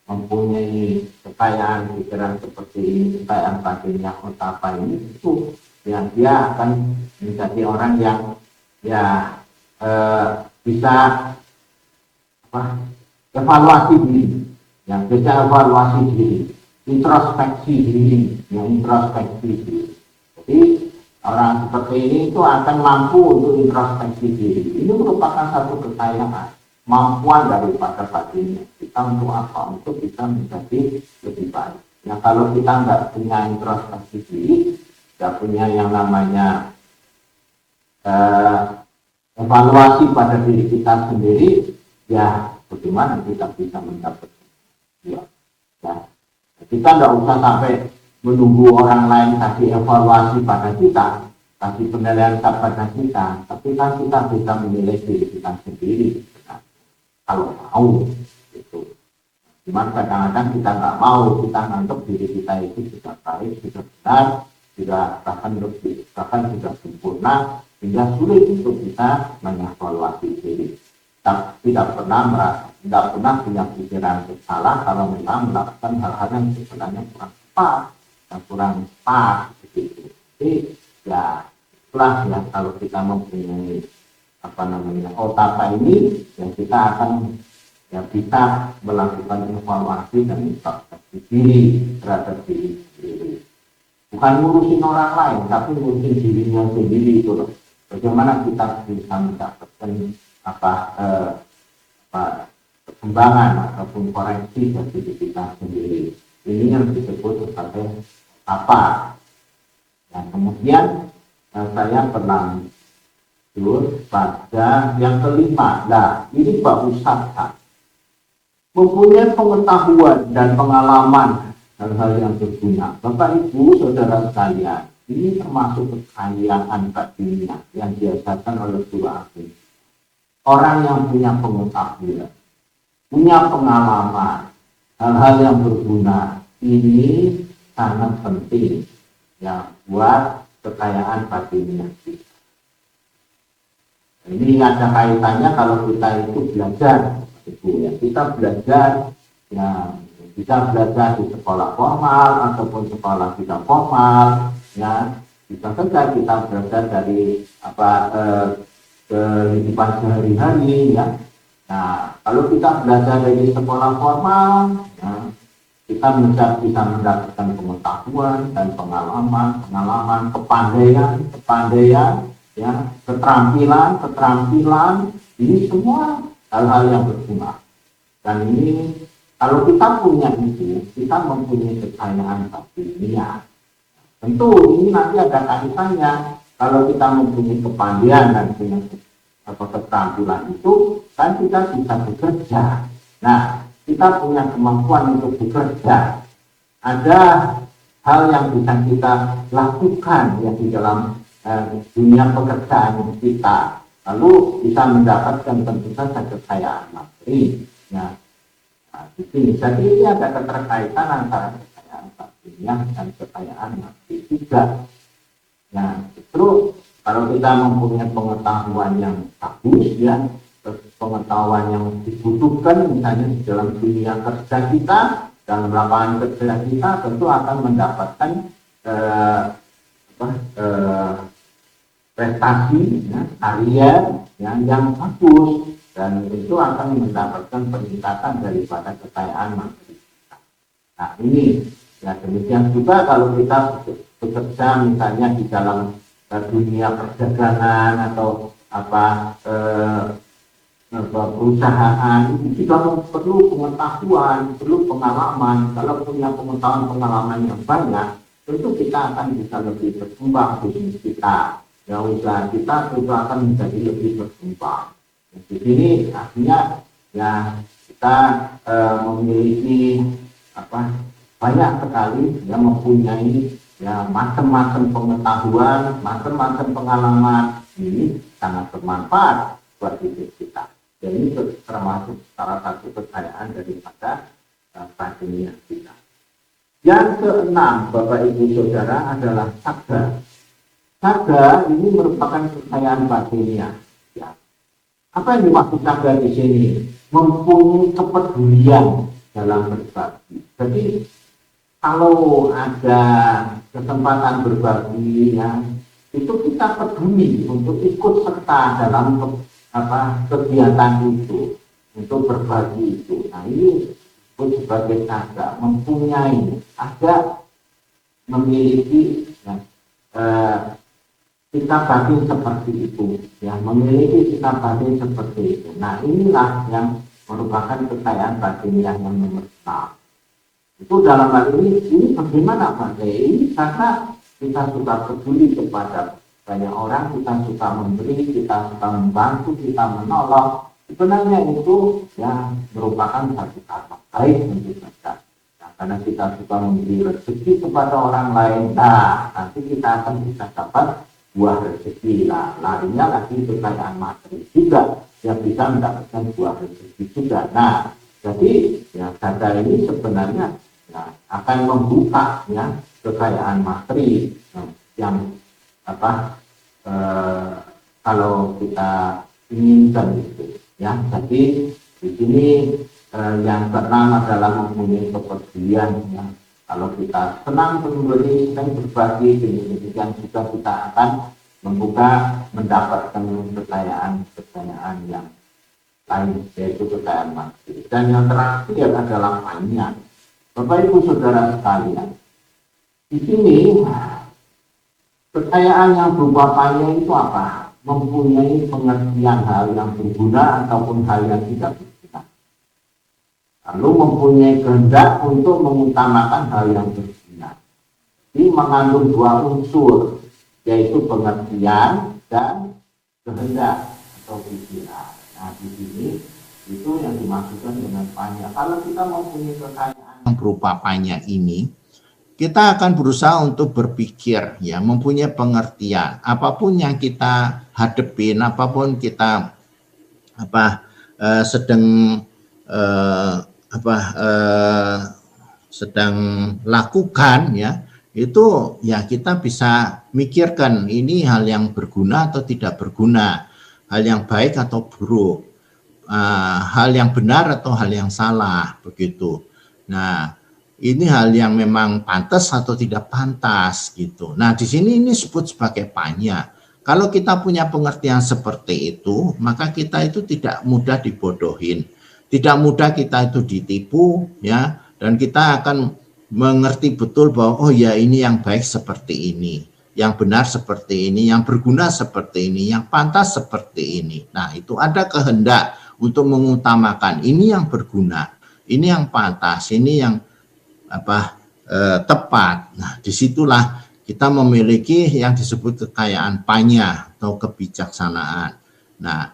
mempunyai kekayaan pikiran seperti ini, kekayaan batin yang otapa ini, itu ya dia akan menjadi orang yang ya bisa evaluasi diri, yang bisa evaluasi diri, introspeksi diri, yang introspeksi diri. Jadi Orang seperti ini itu akan mampu untuk introspeksi diri. Ini merupakan satu kekayaan, mampuan daripada batinnya. Kita untuk apa? Untuk bisa menjadi lebih baik. Nah, kalau kita nggak punya introspeksi diri, nggak punya yang namanya evaluasi pada diri kita sendiri, ya bagaimana kita bisa mendapatkan? Ya. Kita nggak usah sampai menunggu orang lain kasih evaluasi pada kita, kasih penilaian pada kita, tapi kan kita bisa menilai diri kita sendiri, kalau mau itu. Cuman kadang-kadang kita nggak mau, kita nganggap diri kita itu sudah baik, sudah benar, sudah bahkan lebih, bahkan sudah sempurna, sehingga sulit untuk kita mengevaluasi diri. Tidak pernah punya pikiran bersalah kalau memang melakukan hal-hal yang sebenarnya kurang tepat, yang kurang pas begitu. Jadi ya itulah ya, kalau kita mempunyai otaka ini, ya kita akan ya bisa melakukan evaluasi dan introspeksi diri terhadap diri sendiri. Bukan ngurusin orang lain, tapi ngurusin dirinya sendiri itu loh. Bagaimana kita bisa mendapatkan perkembangan ataupun koreksi dari diri kita sendiri. Ini yang disebut sebagai apa. Dan kemudian saya pernah pada yang kelima. Nah, ini Pak Ustadz mempunyai pengetahuan dan pengalaman hal-hal yang berguna. Bapak Ibu Saudara sekalian, ini termasuk kekayaan batinnya yang diajarkan oleh guru agama. Orang yang punya pengetahuan, punya pengalaman, hal-hal yang berguna, ini sangat penting ya buat kekayaan batinnya kita. Ini ada kaitannya kalau kita itu belajar, ya. Kita belajar, ya bisa belajar di sekolah formal ataupun sekolah tidak formal, ya bisa saja kita belajar dari kehidupan sehari-hari, ya. Nah, kalau kita belajar dari sekolah formal, ya, kita bisa mendapatkan pengetahuan dan pengalaman, kepandaian, ya, keterampilan, ini semua hal-hal yang berguna. Dan ini kalau kita punya itu, kita mempunyai kekayaan batinnya. Tentu ini nanti ada kaitannya. Kalau kita mempunyai kepandaian dan punya keterampilan itu, kan kita bisa bekerja. Nah, kita punya kemampuan untuk bekerja. Ada hal yang bisa kita lakukan ya di dalam dunia pekerjaan kita. Lalu bisa mendapatkan tentu saja kekayaan materi. Ya. Nah, di sini jadi ini ada keterkaitan antara kekayaan batinnya dan kekayaan materi juga. Nah, justru kalau kita mempunyai pengetahuan yang bagus, ya, pengetahuan yang dibutuhkan misalnya di dalam dunia kerja kita, dalam lapangan kerja kita, tentu akan mendapatkan prestasi, ya, karier yang bagus, dan itu akan mendapatkan peningkatan daripada kekayaan materi kita. Nah ini, ya demikian juga kalau kita bekerja misalnya di dalam dunia perdagangan atau perusahaan, itu juga perlu pengetahuan, perlu pengalaman. Kalau punya pengalaman yang banyak, tentu kita akan bisa lebih berkembang bisnis kita, ya usaha kita itu akan menjadi lebih berkembang. Di sini artinya ya kita memiliki banyak sekali yang mempunyai ya macam-macam pengetahuan, macam-macam pengalaman, ini sangat bermanfaat buat hidup kita. Jadi ini termasuk salah satu kekayaan daripada batinnya kita. Yang keenam, Bapak Ibu Saudara, adalah saga. Saga ini merupakan kekayaan batinnya. Ya. Apa yang dimaksud saga di sini? Mempunyai kepedulian dalam berbagi. Jadi kalau ada kesempatan berbagi, ya, itu kita peduli untuk ikut serta dalam kegiatan itu, untuk berbagi itu. Nah ini sebagai saga, memiliki ya, sikap batin seperti itu, ya, memiliki sikap batin seperti itu. Nah, inilah yang merupakan kekayaan batin yang nomor 6. Itu dalam hal ini bagaimana Pak Kiai? Karena kita suka peduli kepada banyak orang, kita suka memberi, kita suka membantu, kita menolong. Sebenarnya itu ya merupakan satu karma baik untuk kita. Nah, karena kita suka memberi rezeki kepada orang lain, nah nanti kita akan bisa dapat buah rezeki. Nah, larinya lagi kekayaan materi juga yang bisa mendapatkan buah rezeki juga. Nah, jadi ya sadar ini sebenarnya ya, akan membuka ya kekayaan materi yang kalau kita inginkan itu ya. Jadi di sini yang keenam adalah mempunyai kepedulian ya. Kalau kita senang memberi dan berbagi, demikian juga kita akan mendapatkan kekayaan yang lain, yaitu kekayaan materi. Dan yang terakhir adalah panya. Bapak Ibu Saudara sekalian, di sini kekayaan yang berupa panya itu apa? Mempunyai pengertian hal yang berguna ataupun hal yang tidak berguna. Lalu mempunyai kehendak untuk mengutamakan hal yang berguna. Ini mengandung dua unsur, yaitu pengertian dan kehendak atau pikiran. Nah, di sini itu yang dimaksudkan dengan panya. Kalau kita mempunyai kekayaan yang berupa panya ini, kita akan berusaha untuk berpikir, ya, mempunyai pengertian. Apapun yang kita hadepin, apapun kita sedang lakukan, ya, itu ya kita bisa mikirkan ini hal yang berguna atau tidak berguna, hal yang baik atau buruk, hal yang benar atau hal yang salah, begitu. Nah, ini hal yang memang pantas atau tidak pantas gitu. Nah, di sini ini disebut sebagai panya. Kalau kita punya pengertian seperti itu, maka kita itu tidak mudah dibodohin, tidak mudah kita itu ditipu, ya, dan kita akan mengerti betul bahwa oh ya ini yang baik seperti ini, yang benar seperti ini, yang berguna seperti ini, yang pantas seperti ini. Nah, itu ada kehendak untuk mengutamakan ini yang berguna, ini yang pantas, ini yang tepat. Nah, disitulah kita memiliki yang disebut kekayaan panya atau kebijaksanaan. Nah,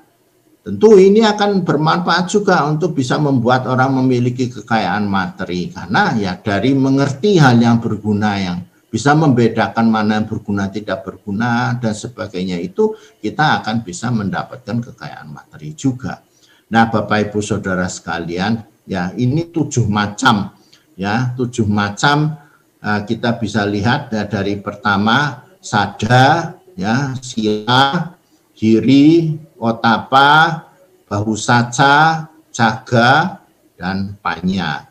tentu ini akan bermanfaat juga untuk bisa membuat orang memiliki kekayaan materi, karena ya dari mengerti hal yang berguna, yang bisa membedakan mana yang berguna, tidak berguna dan sebagainya, itu kita akan bisa mendapatkan kekayaan materi juga. Nah, Bapak Ibu Saudara sekalian, ya ini 7 macam. Ya, 7 macam kita bisa lihat ya, dari pertama sada, ya, sila, hiri, otapa, bahusaca, caga, dan panya.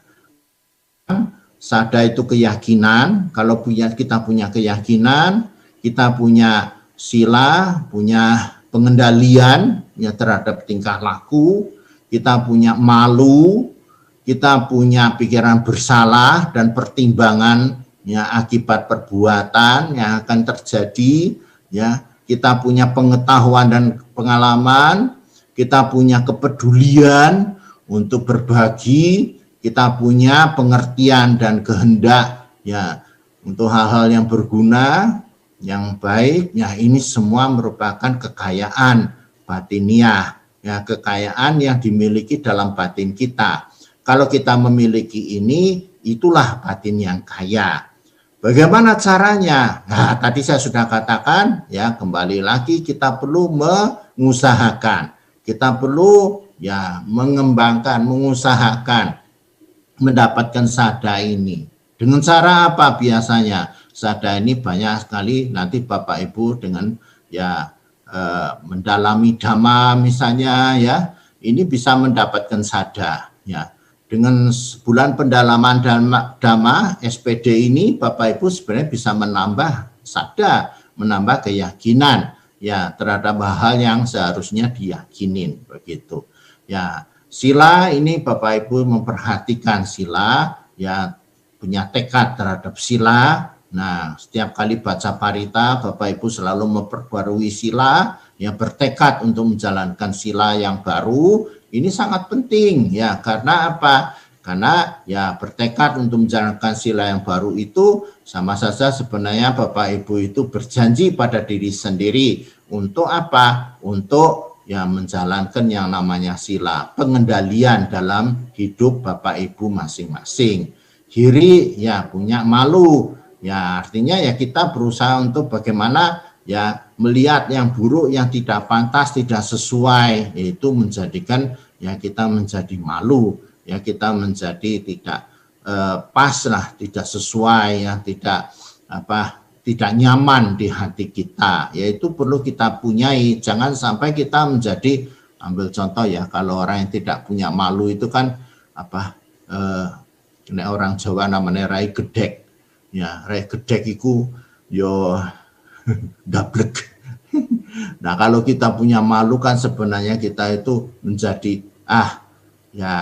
Sada itu keyakinan. Kalau kita punya keyakinan, kita punya sila, punya pengendalian ya terhadap tingkah laku, kita punya malu, kita punya pikiran bersalah dan pertimbangan ya akibat perbuatan yang akan terjadi, ya. Kita punya pengetahuan dan pengalaman, kita punya kepedulian untuk berbagi, kita punya pengertian dan kehendak ya untuk hal-hal yang berguna, yang baik. Ya, ini semua merupakan kekayaan batiniah, ya, kekayaan yang dimiliki dalam batin kita. Kalau kita memiliki ini, itulah batin yang kaya. Bagaimana caranya? Nah, tadi saya sudah katakan, ya, kembali lagi kita perlu mengusahakan. Kita perlu ya mengembangkan, mengusahakan mendapatkan sada ini. Dengan cara apa biasanya? Sada ini banyak sekali nanti Bapak Ibu dengan ya mendalami dhamma misalnya, ya, ini bisa mendapatkan sada, ya. Dengan sebulan pendalaman dhamma SPD ini Bapak Ibu sebenarnya bisa menambah sada, menambah keyakinan ya terhadap hal yang seharusnya diyakinin, begitu. Ya, sila ini Bapak Ibu memperhatikan sila, ya, punya tekad terhadap sila. Nah, setiap kali baca parita, Bapak Ibu selalu memperbarui sila, ya bertekad untuk menjalankan sila yang baru. Ini sangat penting ya, karena apa? Karena ya bertekad untuk menjalankan sila yang baru itu sama saja sebenarnya Bapak Ibu itu berjanji pada diri sendiri untuk apa? Untuk ya menjalankan yang namanya sila, pengendalian dalam hidup Bapak Ibu masing-masing. Hiri ya punya malu. Ya, artinya ya kita berusaha untuk bagaimana ya melihat yang buruk, yang tidak pantas, tidak sesuai, yaitu menjadikan ya kita menjadi malu, ya kita menjadi tidak pas lah, tidak sesuai, ya tidak nyaman di hati kita. Yaitu perlu kita punyai, jangan sampai kita menjadi, ambil contoh ya, kalau orang yang tidak punya malu itu kan orang Jawa namanya rai gedek. Ya, rai gedek itu yo dablek. Nah, kalau kita punya malu kan sebenarnya kita itu menjadi ya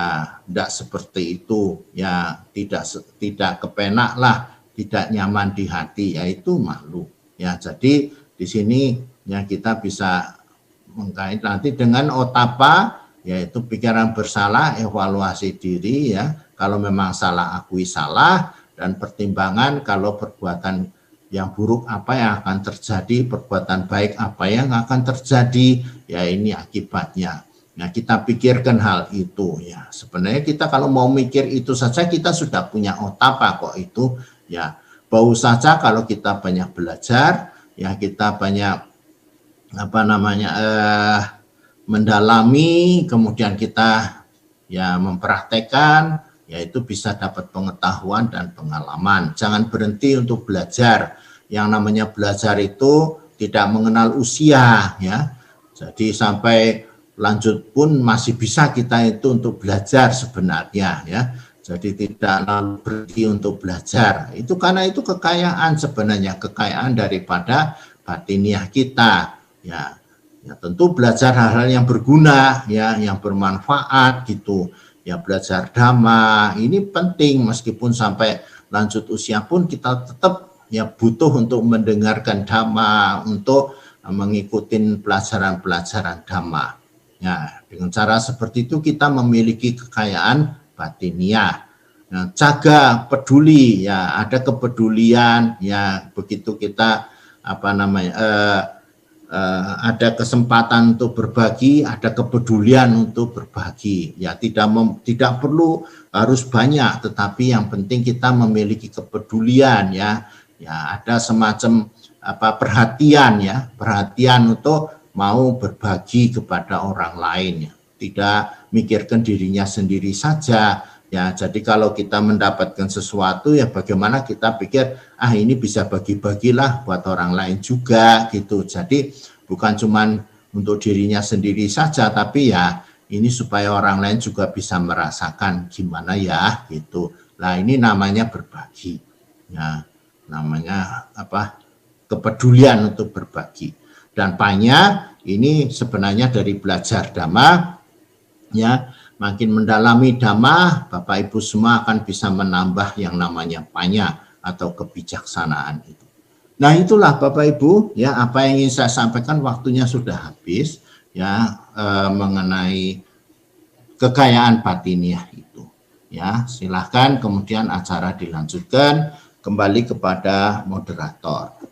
tidak seperti itu, ya tidak kepenak lah, tidak nyaman di hati, yaitu malu. Ya, jadi di sini ya kita bisa mengkait nanti dengan otapa, yaitu pikiran bersalah, evaluasi diri ya. Kalau memang salah, akui salah. Dan pertimbangan kalau perbuatan yang buruk apa yang akan terjadi, perbuatan baik apa yang akan terjadi, ya ini akibatnya. Nah, kita pikirkan hal itu ya. Sebenarnya kita kalau mau mikir itu saja kita sudah punya otapa kok itu ya. Bau saja kalau kita banyak belajar, ya kita banyak mendalami, kemudian kita ya mempraktekkan, yaitu bisa dapat pengetahuan dan pengalaman. Jangan berhenti untuk belajar. Yang namanya belajar itu tidak mengenal usia ya. Jadi sampai lanjut pun masih bisa kita itu untuk belajar sebenarnya ya. Jadi tidak lalu berhenti untuk belajar. Itu karena itu kekayaan sebenarnya, kekayaan daripada batiniah kita ya. Ya tentu belajar hal-hal yang berguna ya, yang bermanfaat gitu. Ya belajar dhamma ini penting, meskipun sampai lanjut usia pun kita tetap ya butuh untuk mendengarkan dhamma, untuk mengikuti pelajaran-pelajaran dhamma. Ya, dengan cara seperti itu kita memiliki kekayaan batiniah. Nah, jaga peduli ya, ada kepedulian ya, begitu kita ada kesempatan untuk berbagi, ada kepedulian untuk berbagi. Ya, tidak perlu harus banyak, tetapi yang penting kita memiliki kepedulian ya. Ya, ada semacam perhatian ya, perhatian untuk mau berbagi kepada orang lain ya. Tidak mikirkan dirinya sendiri saja. Ya, jadi kalau kita mendapatkan sesuatu ya bagaimana kita pikir ini bisa bagi-bagilah buat orang lain juga gitu. Jadi bukan cuma untuk dirinya sendiri saja, tapi ya ini supaya orang lain juga bisa merasakan gimana ya gitu. Nah, ini namanya berbagi. Ya, namanya kepedulian untuk berbagi. Dan panya ini sebenarnya dari belajar dhamma ya. Makin mendalami dhamma, Bapak Ibu semua akan bisa menambah yang namanya panya atau kebijaksanaan itu. Nah, itulah Bapak Ibu ya, apa yang ingin saya sampaikan, waktunya sudah habis ya, mengenai kekayaan batiniah itu. Ya, silahkan kemudian acara dilanjutkan, kembali kepada moderator.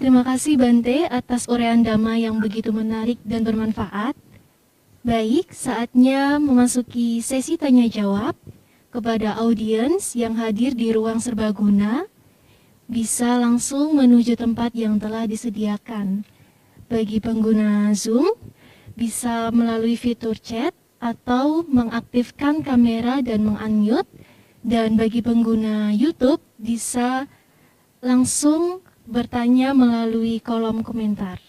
Terima kasih Bante atas uraian dhamma yang begitu menarik dan bermanfaat. Baik, saatnya memasuki sesi tanya jawab. Kepada audiens yang hadir di ruang serbaguna, bisa langsung menuju tempat yang telah disediakan. Bagi pengguna Zoom, bisa melalui fitur chat atau mengaktifkan kamera dan meng-unmute. Dan bagi pengguna YouTube, bisa langsung bertanya melalui kolom komentar.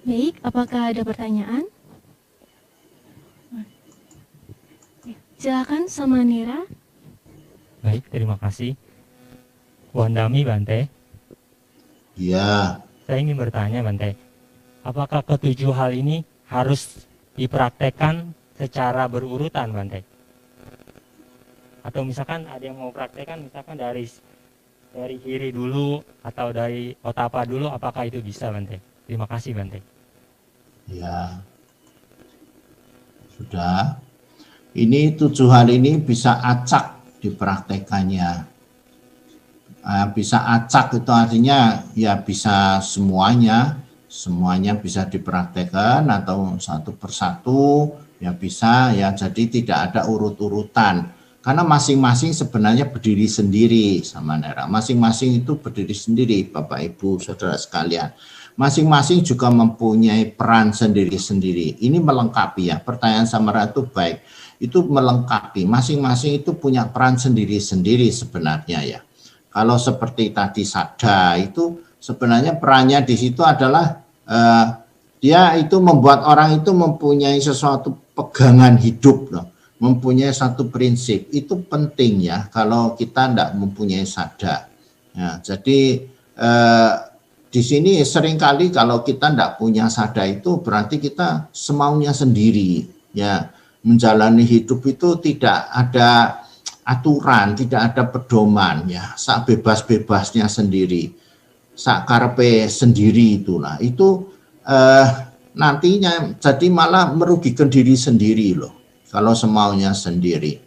Baik, apakah ada pertanyaan? Silakan Samanera. Baik, terima kasih. Wandami Bante. Ya. Saya ingin bertanya Bante, apakah ketujuh hal ini harus dipraktekkan secara berurutan Bante? Atau misalkan ada yang mau praktekkan misalkan dari kiri dulu atau dari otapa dulu, apakah itu bisa Bante? Terima kasih Bante. Ya, sudah. Ini 7 hal ini bisa acak dipraktekannya. Bisa acak itu artinya ya bisa semuanya bisa dipraktekkan atau satu persatu ya bisa ya, jadi tidak ada urut-urutan karena masing-masing sebenarnya berdiri sendiri sama Nera. Masing-masing itu berdiri sendiri Bapak Ibu Saudara sekalian. Masing-masing juga mempunyai peran sendiri-sendiri. Ini melengkapi ya, pertanyaan Samara itu baik. Itu melengkapi, masing-masing itu punya peran sendiri-sendiri sebenarnya ya. Kalau seperti tadi Sada itu sebenarnya perannya di situ adalah dia itu membuat orang itu mempunyai sesuatu pegangan hidup loh, mempunyai satu prinsip. Itu penting ya kalau kita tidak mempunyai Sada. Ya, jadi di sini seringkali kalau kita tidak punya Sada itu berarti kita semaunya sendiri ya. Menjalani hidup itu tidak ada aturan, tidak ada pedoman ya, sak bebas-bebasnya sendiri, sak karepe sendiri itulah. Itu nantinya jadi malah merugikan diri sendiri loh kalau semaunya sendiri.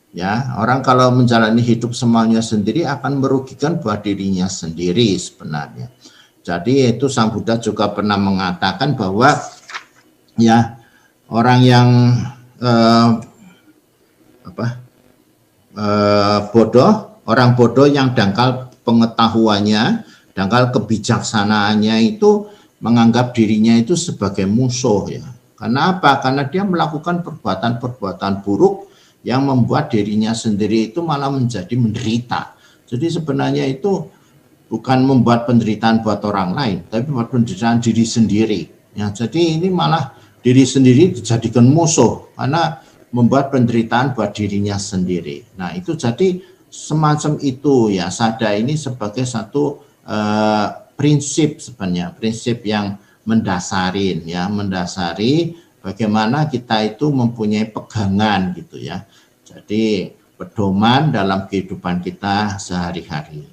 Ya, orang kalau menjalani hidup semaunya sendiri akan merugikan buat dirinya sendiri sebenarnya. Jadi itu Sang Buddha juga pernah mengatakan bahwa ya orang yang orang bodoh yang dangkal pengetahuannya, dangkal kebijaksanaannya itu menganggap dirinya itu sebagai musuh ya. Karena apa? Karena dia melakukan perbuatan-perbuatan buruk yang membuat dirinya sendiri itu malah menjadi menderita. Jadi sebenarnya itu bukan membuat penderitaan buat orang lain, tapi buat penderitaan diri sendiri. Ya, jadi ini malah diri sendiri dijadikan musuh karena membuat penderitaan buat dirinya sendiri. Nah itu jadi semacam itu ya, Sada ini sebagai satu prinsip sebenarnya, prinsip yang mendasari bagaimana kita itu mempunyai pegangan gitu ya. Jadi pedoman dalam kehidupan kita sehari-hari.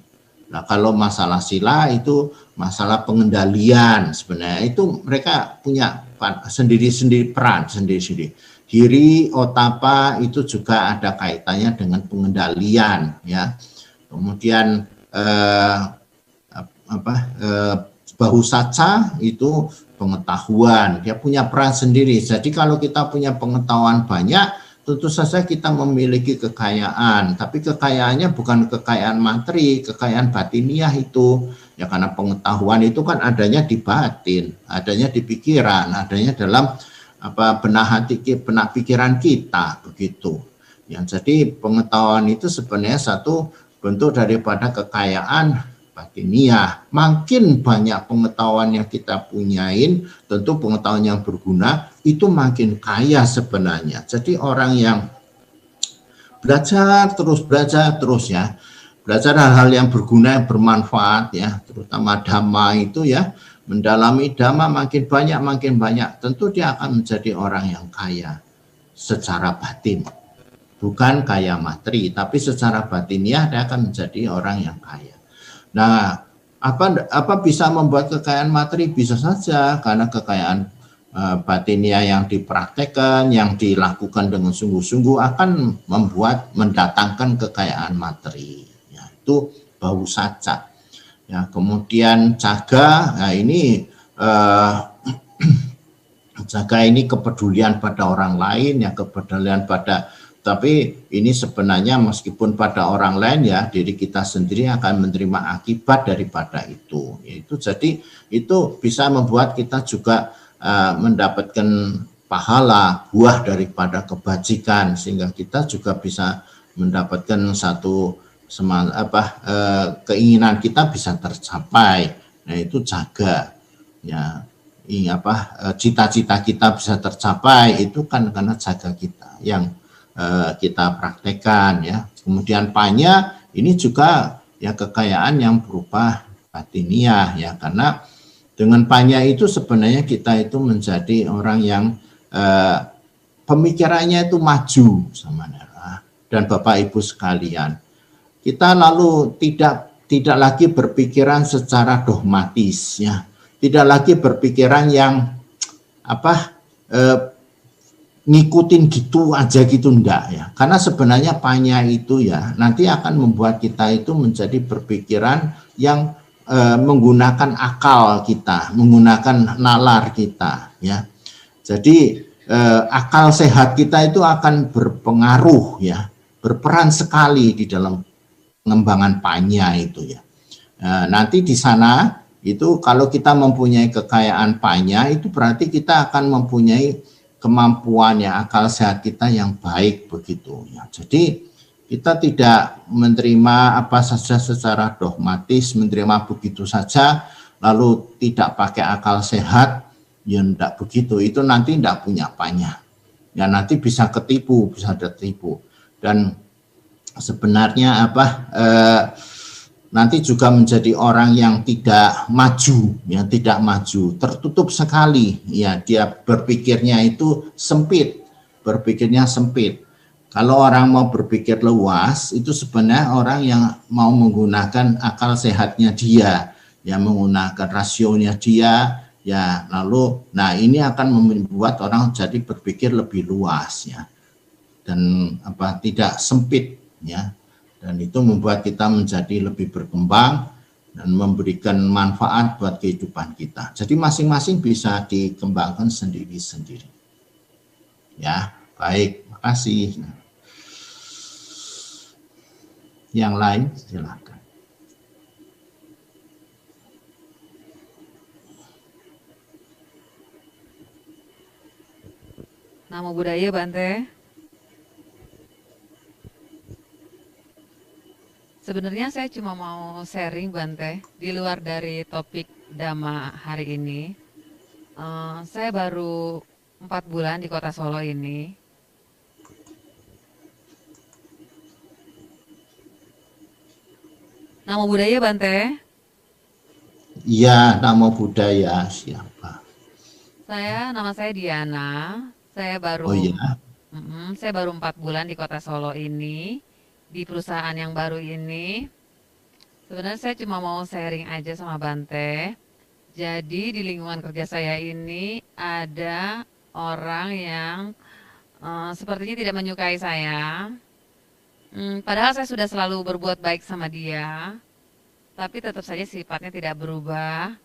Nah kalau masalah sila itu masalah pengendalian sebenarnya, itu mereka punya sendiri-sendiri peran sendiri-sendiri. Hiri, otapa itu juga ada kaitannya dengan pengendalian ya. Kemudian bahusaca itu pengetahuan, dia punya peran sendiri. Jadi kalau kita punya pengetahuan banyak, tentu saja kita memiliki kekayaan, tapi kekayaannya bukan kekayaan materi, kekayaan batiniah itu. Ya karena pengetahuan itu kan adanya di batin, adanya di pikiran, adanya dalam benak pikiran kita begitu. Yang jadi pengetahuan itu sebenarnya satu bentuk daripada kekayaan batiniah. Makin banyak pengetahuan yang kita punyain, tentu pengetahuan yang berguna itu makin kaya sebenarnya. Jadi orang yang belajar terus ya, belajar hal-hal yang berguna, yang bermanfaat ya, terutama dhamma itu ya, mendalami dhamma makin banyak, tentu dia akan menjadi orang yang kaya secara batin. Bukan kaya materi, tapi secara batiniah dia akan menjadi orang yang kaya. Nah, apa bisa membuat kekayaan materi? Bisa saja, karena kekayaan batiniah yang dipraktekkan, yang dilakukan dengan sungguh-sungguh akan mendatangkan kekayaan materi. Ya, itu bahusaca. Ya, kemudian jaga, nah ini jaga ini kepedulian pada orang lain, ya kepedulian pada, tapi ini sebenarnya meskipun pada orang lain ya, diri kita sendiri akan menerima akibat daripada itu. Yaitu jadi itu bisa membuat kita juga mendapatkan pahala, buah daripada kebajikan, sehingga kita juga bisa mendapatkan satu keinginan kita bisa tercapai. Nah itu jaga ya, cita-cita kita bisa tercapai itu kan karena jaga kita yang kita praktekkan ya. Kemudian panya ini juga ya kekayaan yang berupa batiniah ya, karena dengan panya itu sebenarnya kita itu menjadi orang yang pemikirannya itu maju sama dan Bapak Ibu sekalian. Kita lalu tidak lagi berpikiran secara dogmatis, ya, tidak lagi berpikiran yang ngikutin gitu aja gitu, enggak ya, karena sebenarnya panya itu ya nanti akan membuat kita itu menjadi berpikiran yang menggunakan akal kita, menggunakan nalar kita, ya. Jadi akal sehat kita itu akan berpengaruh, ya, berperan sekali di dalam pengembangan panya itu, ya. Nanti di sana itu kalau kita mempunyai kekayaan panya itu berarti kita akan mempunyai kemampuan, ya, akal sehat kita yang baik begitu, ya. Jadi kita tidak menerima apa saja secara dogmatis, menerima begitu saja, lalu tidak pakai akal sehat, ya enggak begitu. Itu nanti enggak punya panya. Ya nanti bisa ketipu, bisa tertipu. Dan sebenarnya nanti juga menjadi orang yang tidak maju, ya tidak maju, tertutup sekali, ya dia berpikirnya itu sempit, berpikirnya sempit. Kalau orang mau berpikir luas, itu sebenarnya orang yang mau menggunakan akal sehatnya dia, ya menggunakan rasionya dia, ya lalu, nah ini akan membuat orang jadi berpikir lebih luas, ya, dan tidak sempit, ya, dan itu membuat kita menjadi lebih berkembang dan memberikan manfaat buat kehidupan kita. Jadi masing-masing bisa dikembangkan sendiri-sendiri. Ya, baik, makasih. Yang lain silakan. Namo Buddhaya, Bante. Sebenarnya saya cuma mau sharing, Bante, di luar dari topik Dhamma hari ini. Saya baru 4 bulan di kota Solo ini. Namo Buddhaya, Bante. Iya, Namo Buddhaya. Siapa? Nama saya Diana. Saya baru Oh iya. Saya baru 4 bulan di kota Solo ini, di perusahaan yang baru ini. Sebenarnya saya cuma mau sharing aja sama Bante. Jadi di lingkungan kerja saya ini ada orang yang sepertinya tidak menyukai saya. Padahal saya sudah selalu berbuat baik sama dia, tapi tetap saja sifatnya tidak berubah.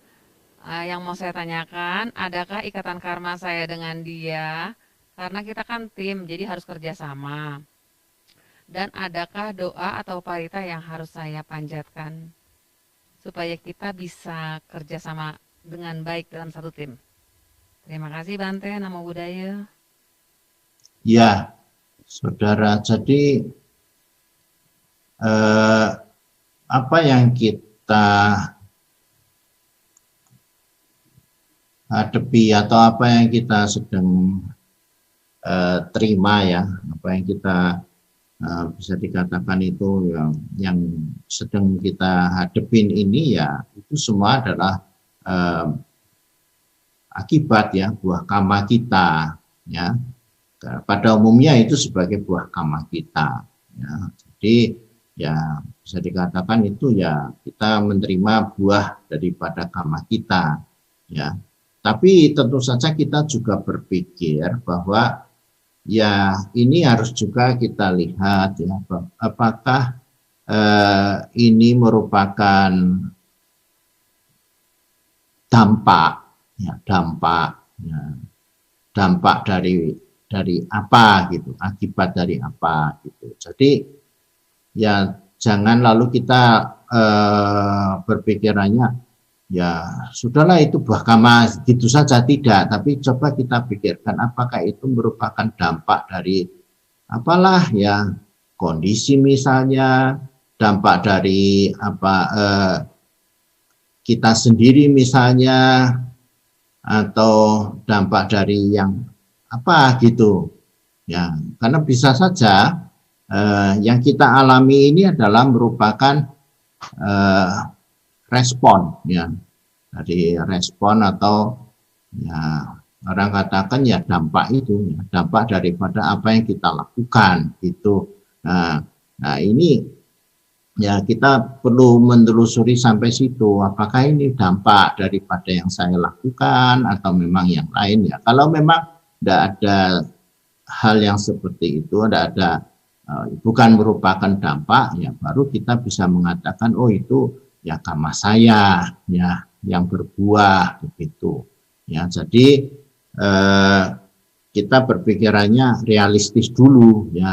Yang mau saya tanyakan, adakah ikatan karma saya dengan dia? Karena kita kan tim, jadi harus kerjasama. Dan adakah doa atau parita yang harus saya panjatkan supaya kita bisa kerjasama dengan baik dalam satu tim? Terima kasih, Bante. Namo Buddhaya. Ya, saudara. Jadi apa yang kita hadapi atau apa yang kita sedang terima, ya, apa yang kita bisa dikatakan itu yang sedang kita hadepin ini, ya itu semua adalah akibat, ya, buah karma kita, ya. Pada umumnya itu sebagai buah karma kita, ya. Jadi ya bisa dikatakan itu ya kita menerima buah daripada karma kita, ya. Tapi tentu saja kita juga berpikir bahwa ya ini harus juga kita lihat, ya, apakah ini merupakan dampak, ya, dampak dari apa gitu, akibat dari apa gitu. Jadi ya jangan lalu kita berpikirannya ya sudahlah itu buah karma gitu saja, tidak, tapi coba kita pikirkan apakah itu merupakan dampak dari apalah, ya, kondisi misalnya, dampak dari kita sendiri misalnya, atau dampak dari yang apa gitu, ya, karena bisa saja yang kita alami ini adalah merupakan respon, ya, dari respon atau ya orang katakan ya dampak itu, ya, dampak daripada apa yang kita lakukan itu. Nah ini ya kita perlu menelusuri sampai situ, apakah ini dampak daripada yang saya lakukan atau memang yang lain ya. Kalau memang tidak ada hal yang seperti itu, ada bukan merupakan dampak, ya baru kita bisa mengatakan oh itu ya karma saya ya yang berbuah begitu. Ya jadi kita berpikirannya realistis dulu ya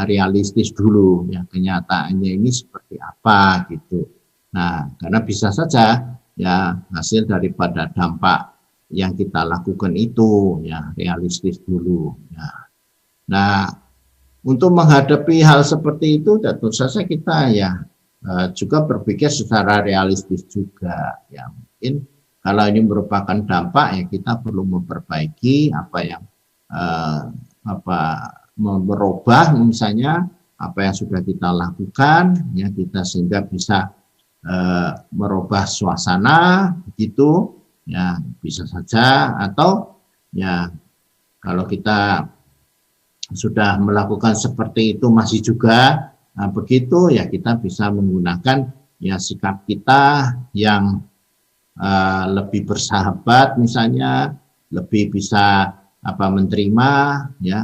kenyataannya ini seperti apa gitu. Nah karena bisa saja ya hasil daripada dampak yang kita lakukan itu ya realistis dulu ya. Nah untuk menghadapi hal seperti itu tentu saja kita ya juga berpikir secara realistis juga ya. Mungkin kalau ini merupakan dampak ya kita perlu memperbaiki apa yang merubah misalnya apa yang sudah kita lakukan ya kita sehingga bisa merubah suasana begitu ya bisa saja atau ya kalau kita sudah melakukan seperti itu masih juga begitu ya kita bisa menggunakan ya sikap kita yang lebih bersahabat misalnya lebih bisa menerima ya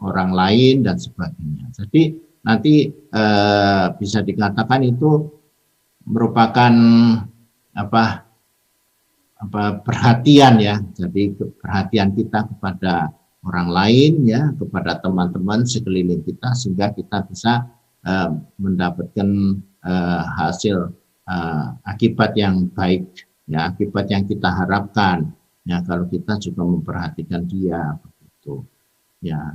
orang lain dan sebagainya. Jadi nanti bisa dikatakan itu merupakan perhatian ya. Jadi perhatian kita kepada orang lain ya, kepada teman-teman sekeliling kita sehingga kita bisa mendapatkan hasil akibat yang baik ya, akibat yang kita harapkan. Ya, kalau kita juga memperhatikan dia begitu. Ya.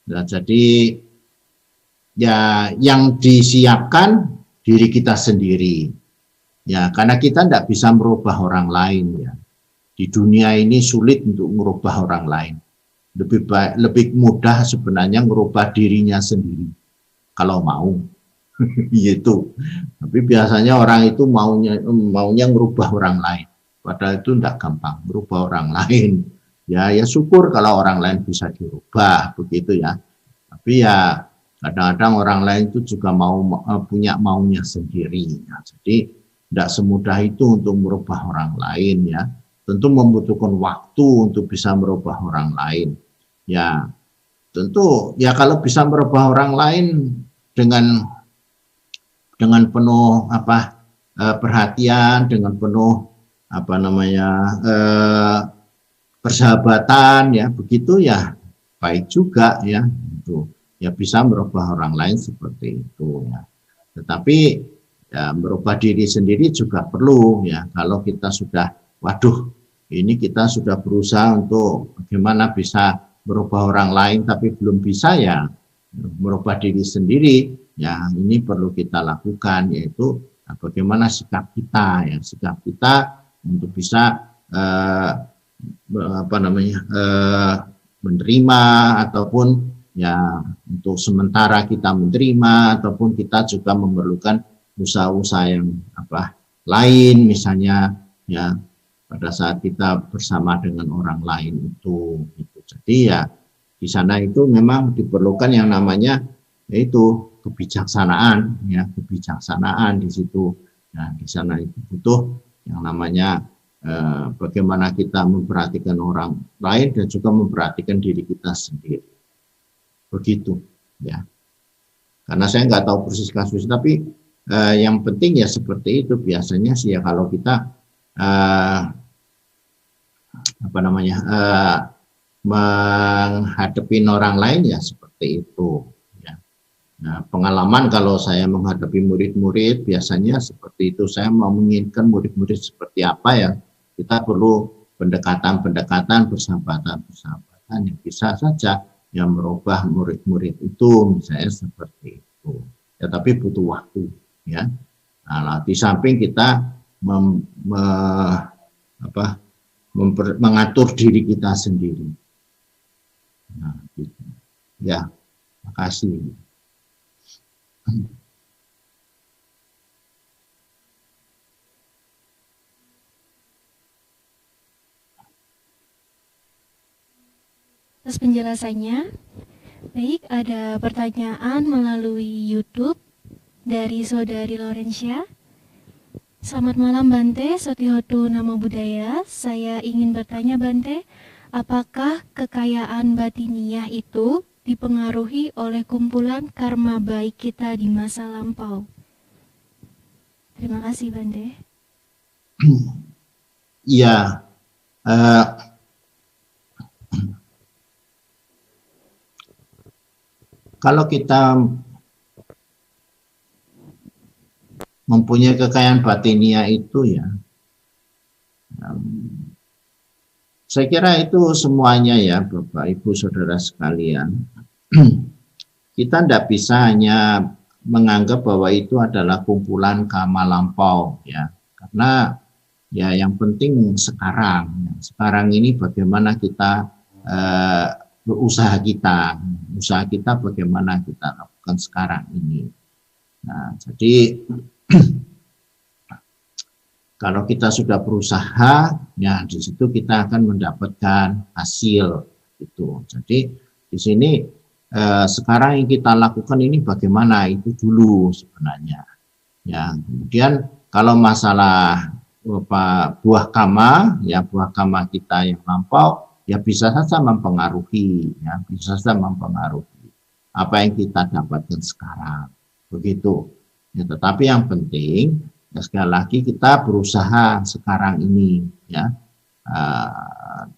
Nah, jadi ya yang disiapkan diri kita sendiri. Ya, karena kita tidak bisa merubah orang lain ya. Di dunia ini sulit untuk merubah orang lain. Lebih mudah sebenarnya merubah dirinya sendiri kalau mau. Gitu. Tapi biasanya orang itu maunya merubah orang lain. Padahal itu tidak gampang merubah orang lain. Ya syukur kalau orang lain bisa dirubah begitu ya. Tapi ya kadang-kadang orang lain itu juga punya maunya sendiri. Ya. Jadi tidak semudah itu untuk merubah orang lain ya. Tentu membutuhkan waktu untuk bisa merubah orang lain. Ya tentu ya kalau bisa merubah orang lain dengan penuh perhatian, dengan penuh persahabatan ya begitu ya baik juga ya itu ya bisa merubah orang lain seperti itu ya. Tetapi ya merubah diri sendiri juga perlu ya kalau kita sudah ini kita sudah berusaha untuk bagaimana bisa merubah orang lain tapi belum bisa ya merubah diri sendiri ya ini perlu kita lakukan yaitu bagaimana sikap kita untuk bisa menerima ataupun ya untuk sementara kita menerima ataupun kita juga memerlukan usaha-usaha yang lain misalnya ya pada saat kita bersama dengan orang lain itu gitu. Jadi ya di sana itu memang diperlukan yang namanya yaitu kebijaksanaan di situ. Nah, di sana itu butuh yang namanya bagaimana kita memperhatikan orang lain dan juga memperhatikan diri kita sendiri. Begitu ya. Karena saya nggak tahu persis kasus tapi yang penting ya seperti itu biasanya sih ya kalau kita menghadapi orang lain ya seperti itu. Nah, pengalaman kalau saya menghadapi murid-murid biasanya seperti itu. Saya mau menginginkan murid-murid seperti apa ya. Kita perlu pendekatan-pendekatan, persahabatan yang bisa saja yang merubah murid-murid itu misalnya seperti itu. Ya tapi butuh waktu ya. Nah, di samping kita mengatur diri kita sendiri. Nah, gitu. Ya, makasih. Atas penjelasannya, Baik, ada pertanyaan melalui YouTube dari Saudari Lorencia. Selamat malam Bante, Sotihotu Namo Buddhaya. Saya ingin bertanya Bante, apakah kekayaan batiniah itu dipengaruhi oleh kumpulan karma baik kita di masa lampau? Terima kasih Bante. Ya, kalau kita mempunyai kekayaan batiniah itu ya, saya kira itu semuanya ya Bapak Ibu Saudara sekalian. Kita tidak bisa hanya menganggap bahwa itu adalah kumpulan karma lampau ya, karena ya yang penting sekarang ini bagaimana kita usaha kita bagaimana kita lakukan sekarang ini. Nah, jadi kalau kita sudah berusaha, ya di situ kita akan mendapatkan hasil itu. Jadi di sini sekarang yang kita lakukan ini bagaimana itu dulu sebenarnya. Ya, kemudian kalau masalah buah kama, ya buah kama kita yang lampau, ya bisa saja mempengaruhi apa yang kita dapatkan sekarang, begitu. Ya, tetapi yang penting, ya sekali lagi kita berusaha sekarang ini, ya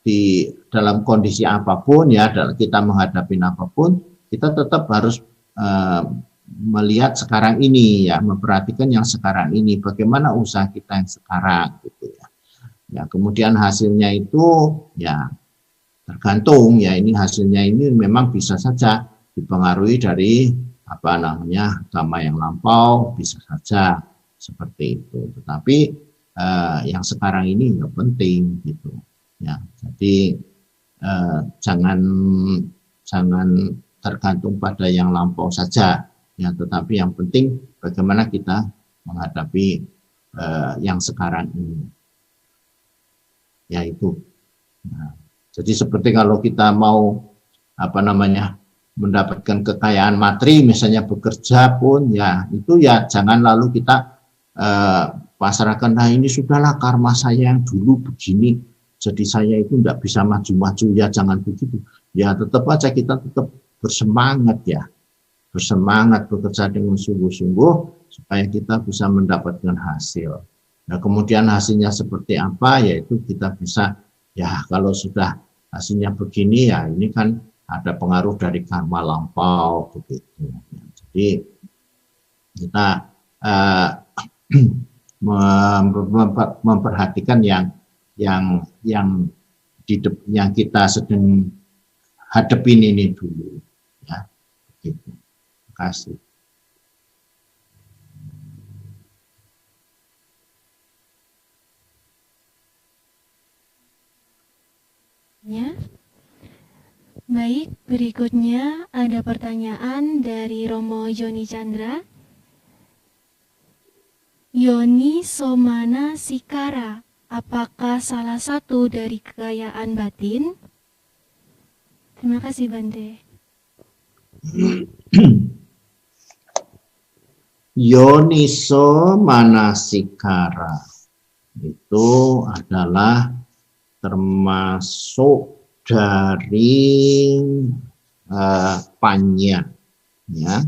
di dalam kondisi apapun, ya kita menghadapi apapun, kita tetap harus melihat sekarang ini, ya memperhatikan yang sekarang ini, bagaimana usaha kita yang sekarang, gitu ya. Ya kemudian hasilnya itu, ya tergantung ya, ini hasilnya ini memang bisa saja dipengaruhi dari karma yang lampau, bisa saja seperti itu. Tetapi yang sekarang ini ya penting gitu ya. Jadi jangan tergantung pada yang lampau saja ya, tetapi yang penting bagaimana kita menghadapi yang sekarang ini. Ya itu. Nah, jadi seperti kalau kita mau mendapatkan kekayaan materi, misalnya bekerja pun, ya itu ya jangan lalu kita pasrahkan, nah ini sudahlah karma saya yang dulu begini, jadi saya itu tidak bisa maju-maju, ya jangan begitu. Ya tetap aja kita tetap bersemangat ya, bersemangat bekerja dengan sungguh-sungguh supaya kita bisa mendapatkan hasil. Nah kemudian hasilnya seperti apa, yaitu kita bisa, ya kalau sudah hasilnya begini ya ini kan ada pengaruh dari karma lampau begitu. Jadi kita memperhatikan yang kita sedang hadapin ini dulu ya. Begitu. Terima kasih. Ya. Baik, berikutnya ada pertanyaan dari Romo Joni Chandra. Yoni Somana Sikara, apakah salah satu dari kekayaan batin? Terima kasih Bante. Yoniso manasikara itu adalah termasuk dari panya, ya.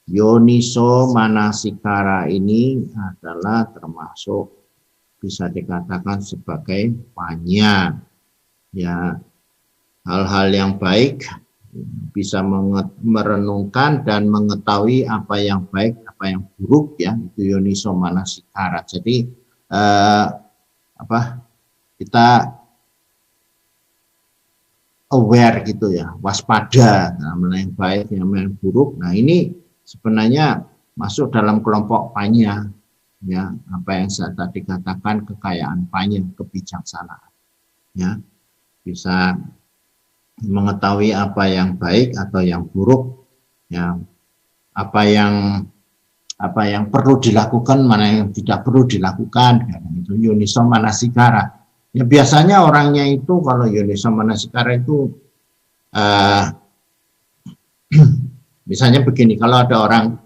Yoniso manasikara ini adalah termasuk bisa dikatakan sebagai panya, ya. Hal-hal yang baik, bisa merenungkan dan mengetahui apa yang baik, apa yang buruk, ya. Itu yoniso manasikara. Jadi kita aware gitu ya, waspada mana yang baik, yang buruk. Nah ini sebenarnya masuk dalam kelompok panya, ya, apa yang saya tadi katakan kekayaan panya, kebijaksanaan, ya, bisa mengetahui apa yang baik atau yang buruk, ya, apa yang perlu dilakukan, mana yang tidak perlu dilakukan, ya, itu yoniso manasikara. Ya biasanya orangnya itu kalau yoniso manasikara itu Misalnya begini, kalau ada orang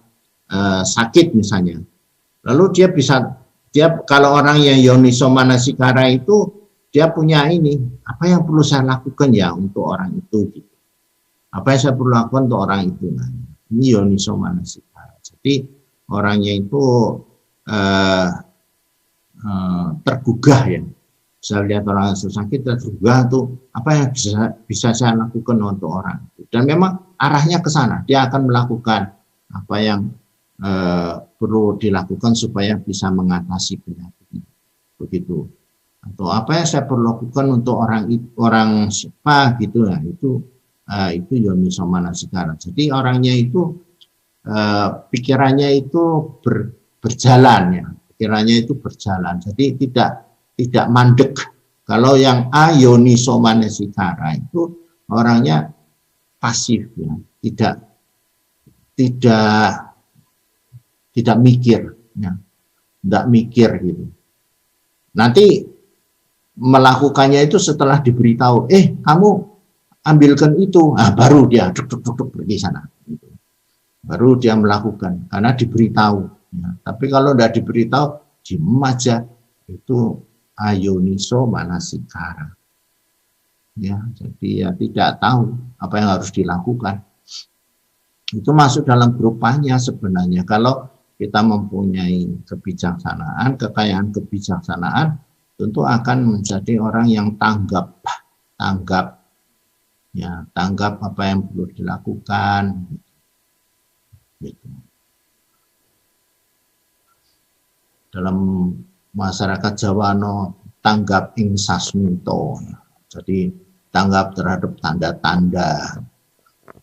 sakit misalnya, lalu dia kalau orang yang yoniso manasikara itu dia punya ini, apa yang perlu saya lakukan ya untuk orang itu gitu. Apa yang saya perlu lakukan untuk orang itu? Nah, ini yoniso manasikara. Jadi orangnya itu tergugah ya. Saya lihat orang sakit tergugah tuh apa yang bisa saya lakukan untuk orang itu. Dan memang arahnya ke sana. Dia akan melakukan apa yang perlu dilakukan supaya bisa mengatasi penyakitnya. Begitu. Atau apa yang saya perlu lakukan untuk orang siapa gitu ya, itu yoniso manasikara. Jadi orangnya itu pikirannya itu berjalan ya. Pikirannya itu berjalan. Jadi tidak mandek. Kalau yang ayoniso manasikara itu orangnya pasif ya, tidak mikir ya. Tidak mikir gitu. Nanti melakukannya itu setelah diberitahu, kamu ambilkan itu, baru dia duk pergi sana gitu. Baru dia melakukan karena diberitahu ya. Tapi kalau tidak diberitahu diem aja, itu ayoniso manasikara ya. Jadi ya tidak tahu apa yang harus dilakukan. Itu masuk dalam grupanya sebenarnya. Kalau kita mempunyai kebijaksanaan, kekayaan kebijaksanaan, tentu akan menjadi orang yang tanggap ya, tanggap apa yang perlu dilakukan gitu. Dalam masyarakat Jawa tanggap ing sasmito. Jadi tanggap terhadap tanda-tanda.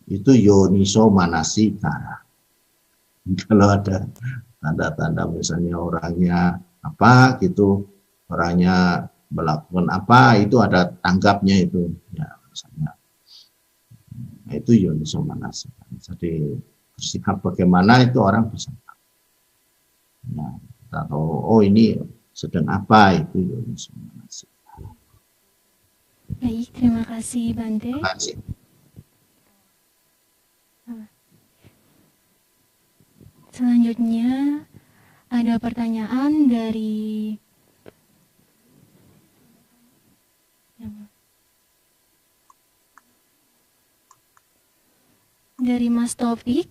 Itu yoniso manasikara. Kalau ada tanda-tanda misalnya orangnya apa gitu, orangnya melakukan apa, itu ada tanggapnya itu ya misalnya. Nah, itu yoniso manasikara. Jadi bersikap bagaimana itu orang bisa tahu. Ya, atau ini sedang apa, itu yoniso manasikara. Baik, terima kasih Bante. Terima kasih. Selanjutnya ada pertanyaan dari Mas Taufik.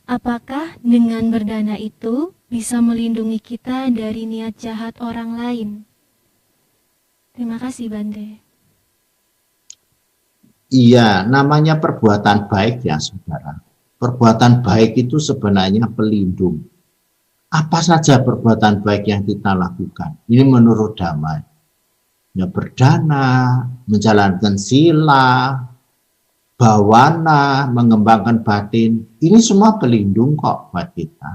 Apakah dengan berdana itu bisa melindungi kita dari niat jahat orang lain? Terima kasih Bante. Iya, namanya perbuatan baik ya saudara. Perbuatan baik itu sebenarnya pelindung. Apa saja perbuatan baik yang kita lakukan? Ini menurut Dhamma. Ya berdana, menjalankan sila, bawana, mengembangkan batin. Ini semua pelindung kok buat kita.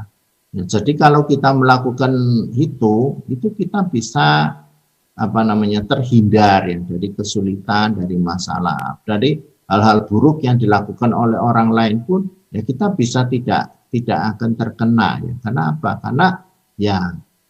Ya, jadi kalau kita melakukan itu kita bisa terhindar ya dari kesulitan, dari masalah, dari hal-hal buruk yang dilakukan oleh orang lain pun ya kita bisa tidak akan terkena ya. Karena apa? Karena ya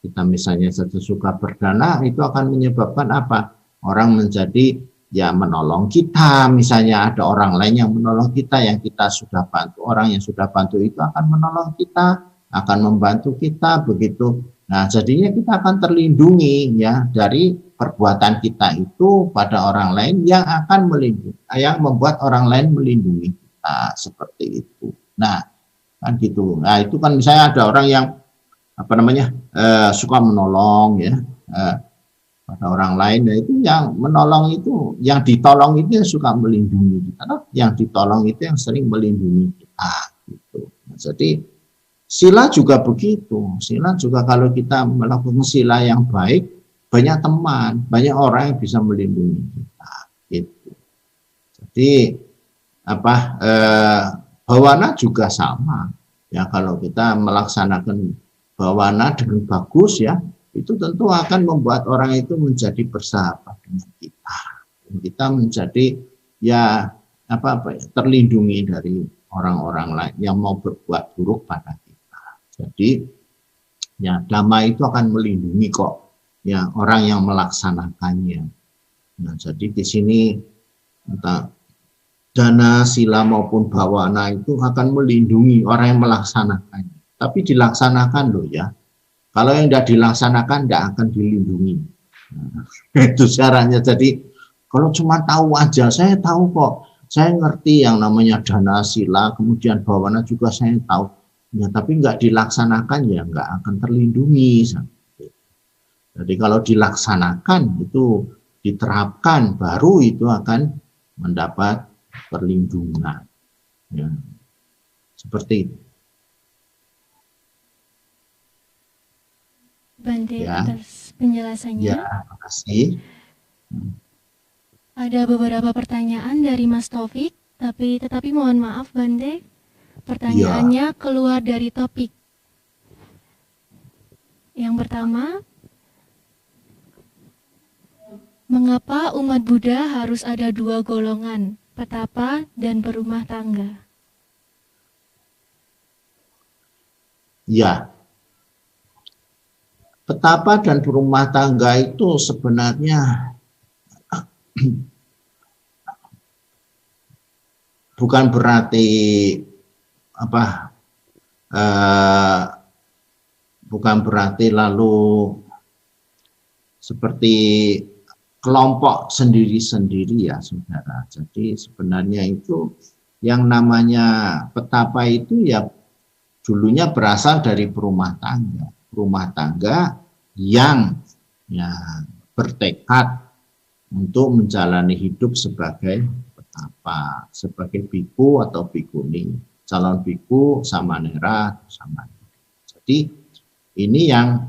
kita misalnya suka berdana itu akan menyebabkan apa? Orang menjadi ya menolong kita, misalnya ada orang lain yang menolong kita yang kita sudah bantu, orang yang sudah bantu itu akan menolong kita, akan membantu kita begitu. Nah, jadinya kita akan terlindungi ya dari perbuatan kita itu pada orang lain yang akan melindungi, yang membuat orang lain melindungi kita seperti itu. Nah, kan gitu. Nah, itu kan misalnya ada orang yang suka menolong ya pada orang lain, nah itu yang menolong itu, yang ditolong itu yang suka melindungi kita, yang ditolong itu yang sering melindungi kita gitu. Nah, jadi sila juga begitu. Sila juga kalau kita melakukan sila yang baik, banyak teman, banyak orang yang bisa melindungi kita gitu. Jadi bawana juga sama ya, kalau kita melaksanakan bawana dengan bagus ya, itu tentu akan membuat orang itu menjadi bersahabat dengan kita. Dan kita menjadi ya terlindungi dari orang-orang lain yang mau berbuat buruk pada kita. Jadi ya Dhamma itu akan melindungi kok ya orang yang melaksanakannya. Nah, jadi di sini dana, sila maupun bawana itu akan melindungi orang yang melaksanakannya. Tapi dilaksanakan loh ya. Kalau yang tidak dilaksanakan tidak akan dilindungi. Nah, itu syaratnya. Jadi kalau cuma tahu aja, saya tahu kok. Saya ngerti yang namanya dana, sila, kemudian bawana juga saya tahu. Ya, tapi nggak dilaksanakan ya nggak akan terlindungi. Jadi kalau dilaksanakan itu diterapkan baru itu akan mendapat perlindungan. Ya. Seperti itu. Bante Ya. atas penjelasannya. Ya, terima kasih. Ada beberapa pertanyaan dari Mas Taufik, tetapi mohon maaf Bante, pertanyaannya keluar dari topik. Yang pertama, mengapa umat Buddha harus ada dua golongan, petapa dan berumah tangga? Ya, petapa dan berumah tangga itu sebenarnya bukan berarti bukan berarti lalu seperti kelompok sendiri-sendiri ya saudara. Jadi sebenarnya itu yang namanya petapa itu ya dulunya berasal dari berumah tangga yang ya bertekad untuk menjalani hidup sebagai petapa, sebagai biku atau bikuni, calon biku, samanera, samanera. Jadi ini yang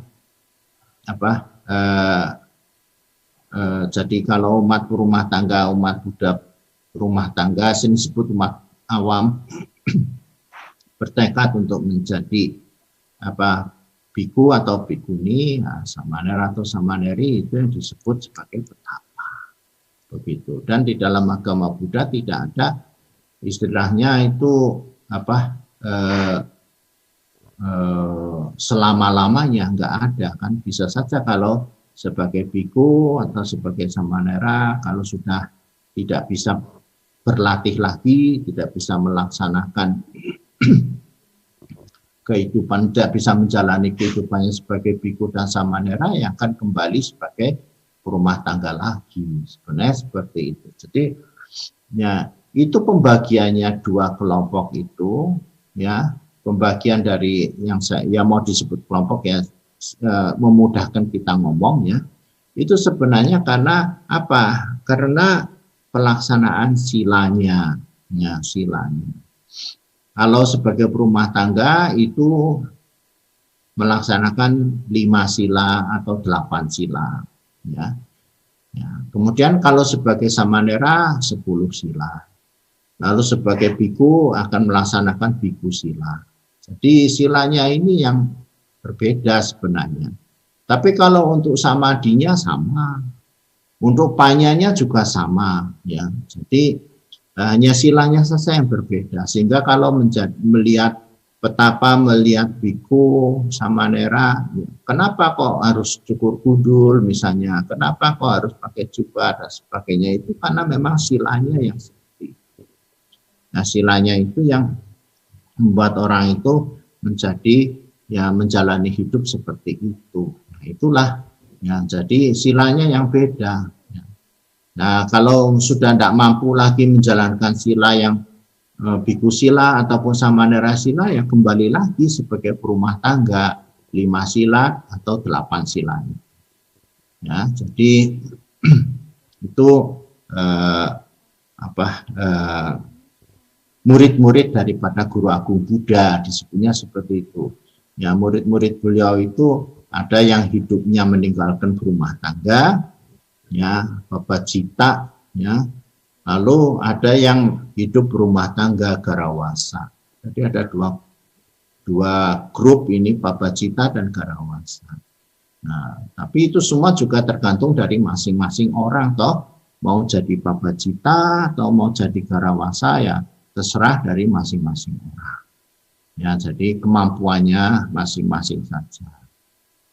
jadi kalau umat berumah tangga, umat Buddha rumah tangga, sini disebut umat awam bertekad untuk menjadi biku atau bikuni, samanera atau samaneri itu yang disebut sebagai petapa. Begitu. Dan di dalam agama Buddha tidak ada istilahnya itu selama-lamanya, nggak ada kan. Bisa saja kalau sebagai biku atau sebagai samanera kalau sudah tidak bisa berlatih lagi, tidak bisa melaksanakan kehidupan, tidak bisa menjalani kehidupannya sebagai biku dan samanera, yang akan kembali sebagai rumah tangga lagi. Sebenarnya seperti itu. Jadi ya itu pembagiannya dua kelompok itu ya, pembagian dari yang saya mau disebut kelompok ya, memudahkan kita ngomong ya. Itu sebenarnya karena apa? Karena pelaksanaan silanya ya, silanya. Kalau sebagai berumah tangga itu melaksanakan 5 sila atau 8 sila. Ya. Kemudian kalau sebagai samanera 10 sila. Lalu sebagai biku akan melaksanakan biku sila. Jadi silanya ini yang berbeda sebenarnya. Tapi kalau untuk samadinya sama. Untuk panyanya juga sama ya. Jadi hanya silanya saja yang berbeda. Sehingga kalau melihat petapa, melihat biku, samanera, kenapa kok harus cukur gundul misalnya, kenapa kok harus pakai jubah dan sebagainya, itu karena memang silanya yang seperti itu. Nah silanya itu yang membuat orang itu menjadi ya menjalani hidup seperti itu. Nah, itulah ya, jadi silanya yang beda. Nah kalau sudah tidak mampu lagi menjalankan sila yang biku sila ataupun samanera sila, ya kembali lagi sebagai berumah tangga 5 sila atau 8 sila. Ya, jadi itu murid-murid daripada Guru Agung Buddha disebutnya seperti itu. Ya, murid-murid beliau itu ada yang hidupnya meninggalkan berumah tangga, ya, babajita, ya. Lalu ada yang hidup berumah tangga garawasa. Jadi ada dua grup ini, babajita dan garawasa. Nah, tapi itu semua juga tergantung dari masing-masing orang toh. Mau jadi babajita atau mau jadi garawasa ya terserah dari masing-masing orang. Ya, jadi kemampuannya masing-masing saja.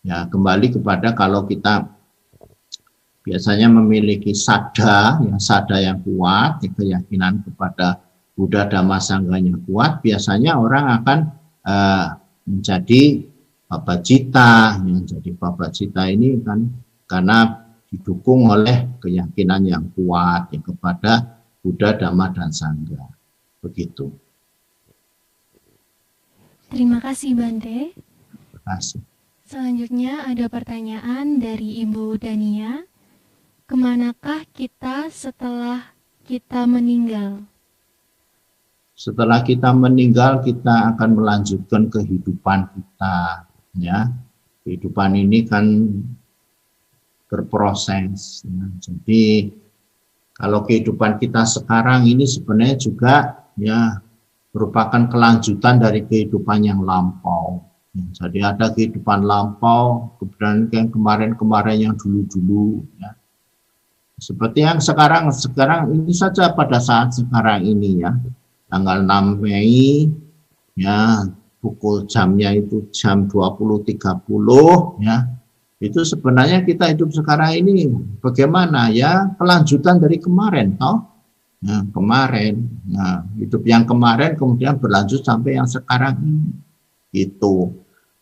Ya, kembali kepada kalau kita biasanya memiliki sada yang kuat, keyakinan kepada Buddha Dhamma Sangganya kuat, biasanya orang akan menjadi Babajita. Yang jadi Babajita ini kan karena didukung oleh keyakinan yang kuat kepada Buddha, Dhamma, dan Sangga. Begitu. Terima kasih Bante. Terima kasih. Selanjutnya ada pertanyaan dari Ibu Dania. Kemanakah kita setelah kita meninggal? Setelah kita meninggal, kita akan melanjutkan kehidupan kita. Ya, kehidupan ini kan berproses. Ya. Jadi kalau kehidupan kita sekarang ini sebenarnya juga ya merupakan kelanjutan dari kehidupan yang lampau. Ya, jadi ada kehidupan lampau, kemudian yang kemarin-kemarin yang dulu-dulu. Ya. Seperti yang sekarang ini saja pada saat sekarang ini ya, tanggal 6 Mei, ya pukul jamnya itu jam 20.30 ya. Itu sebenarnya kita hidup sekarang ini bagaimana ya, kelanjutan dari kemarin toh. Ya, kemarin, ya, hidup yang kemarin kemudian berlanjut sampai yang sekarang ini. Itu.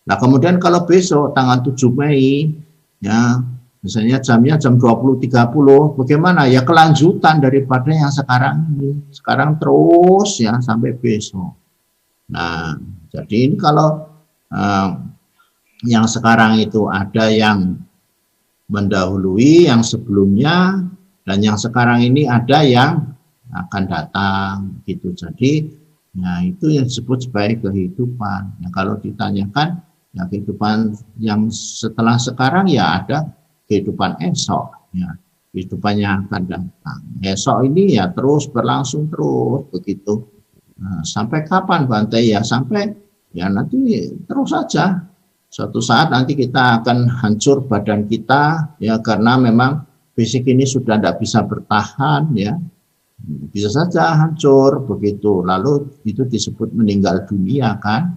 Nah, kemudian kalau besok tanggal 7 Mei ya, misalnya jamnya jam 20.30, bagaimana ya, kelanjutan daripada yang sekarang ini. Sekarang terus ya sampai besok. Nah, jadi ini kalau yang sekarang itu ada yang mendahului yang sebelumnya, dan yang sekarang ini ada yang akan datang gitu. Jadi nah itu yang disebut sebagai kehidupan. Ya, kalau ditanyakan ya kehidupan yang setelah sekarang ya ada kehidupan esok ya, kehidupan yang akan datang. Esok ini ya terus berlangsung terus begitu. Nah, sampai kapan Bante? Ya sampai ya nanti terus saja. Suatu saat nanti kita akan hancur badan kita ya, karena memang fisik ini sudah tidak bisa bertahan ya. Bisa saja hancur begitu. Lalu itu disebut meninggal dunia kan?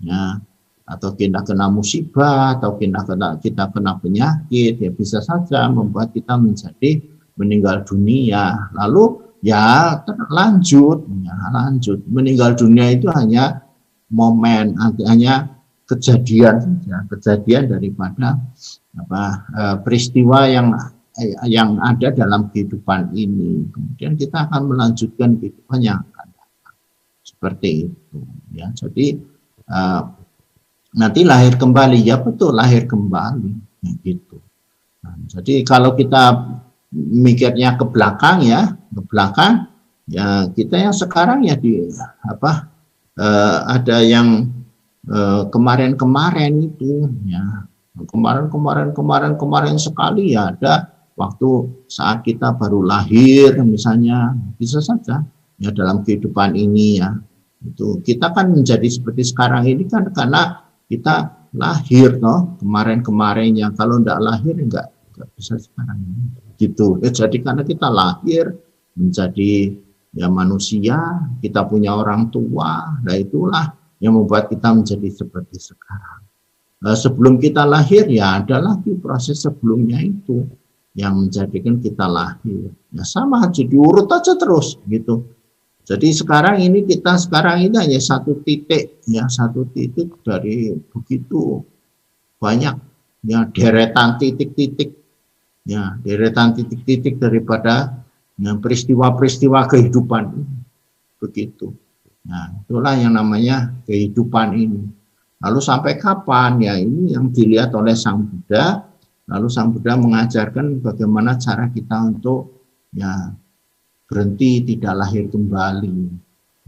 Ya, atau kita kena musibah, atau kita kena penyakit, ya bisa saja membuat kita menjadi meninggal dunia. Lalu ya lanjut. Meninggal dunia itu hanya momen, hanya kejadian daripada peristiwa yang ada dalam kehidupan ini. Kemudian kita akan melanjutkan kehidupan yang akan datang. Seperti itu ya. Jadi nanti lahir kembali, ya betul lahir kembali ya, gitu. Nah, jadi kalau kita mikirnya ke belakang ya, kita yang sekarang ya ada yang kemarin itu ya, kemarin sekali ya, ada waktu saat kita baru lahir misalnya, bisa saja ya dalam kehidupan ini ya. Itu kita kan menjadi seperti sekarang ini kan karena kita lahir kemarin yang, kalau enggak lahir enggak bisa sekarang ini gitu. Jadi karena kita lahir menjadi ya manusia, kita punya orang tua, nah itulah yang membuat kita menjadi seperti sekarang. Nah, sebelum kita lahir ya ada lagi proses sebelumnya itu yang menjadikan kita lahir. Ya sama aja, diurut aja terus gitu. Jadi sekarang ini hanya satu titik dari begitu banyak ya deretan titik-titik daripada peristiwa-peristiwa kehidupan ini. Begitu. Nah, itulah yang namanya kehidupan ini. Lalu sampai kapan? Ya ini yang dilihat oleh Sang Buddha. Lalu Sang Buddha mengajarkan bagaimana cara kita untuk ya berhenti tidak lahir kembali.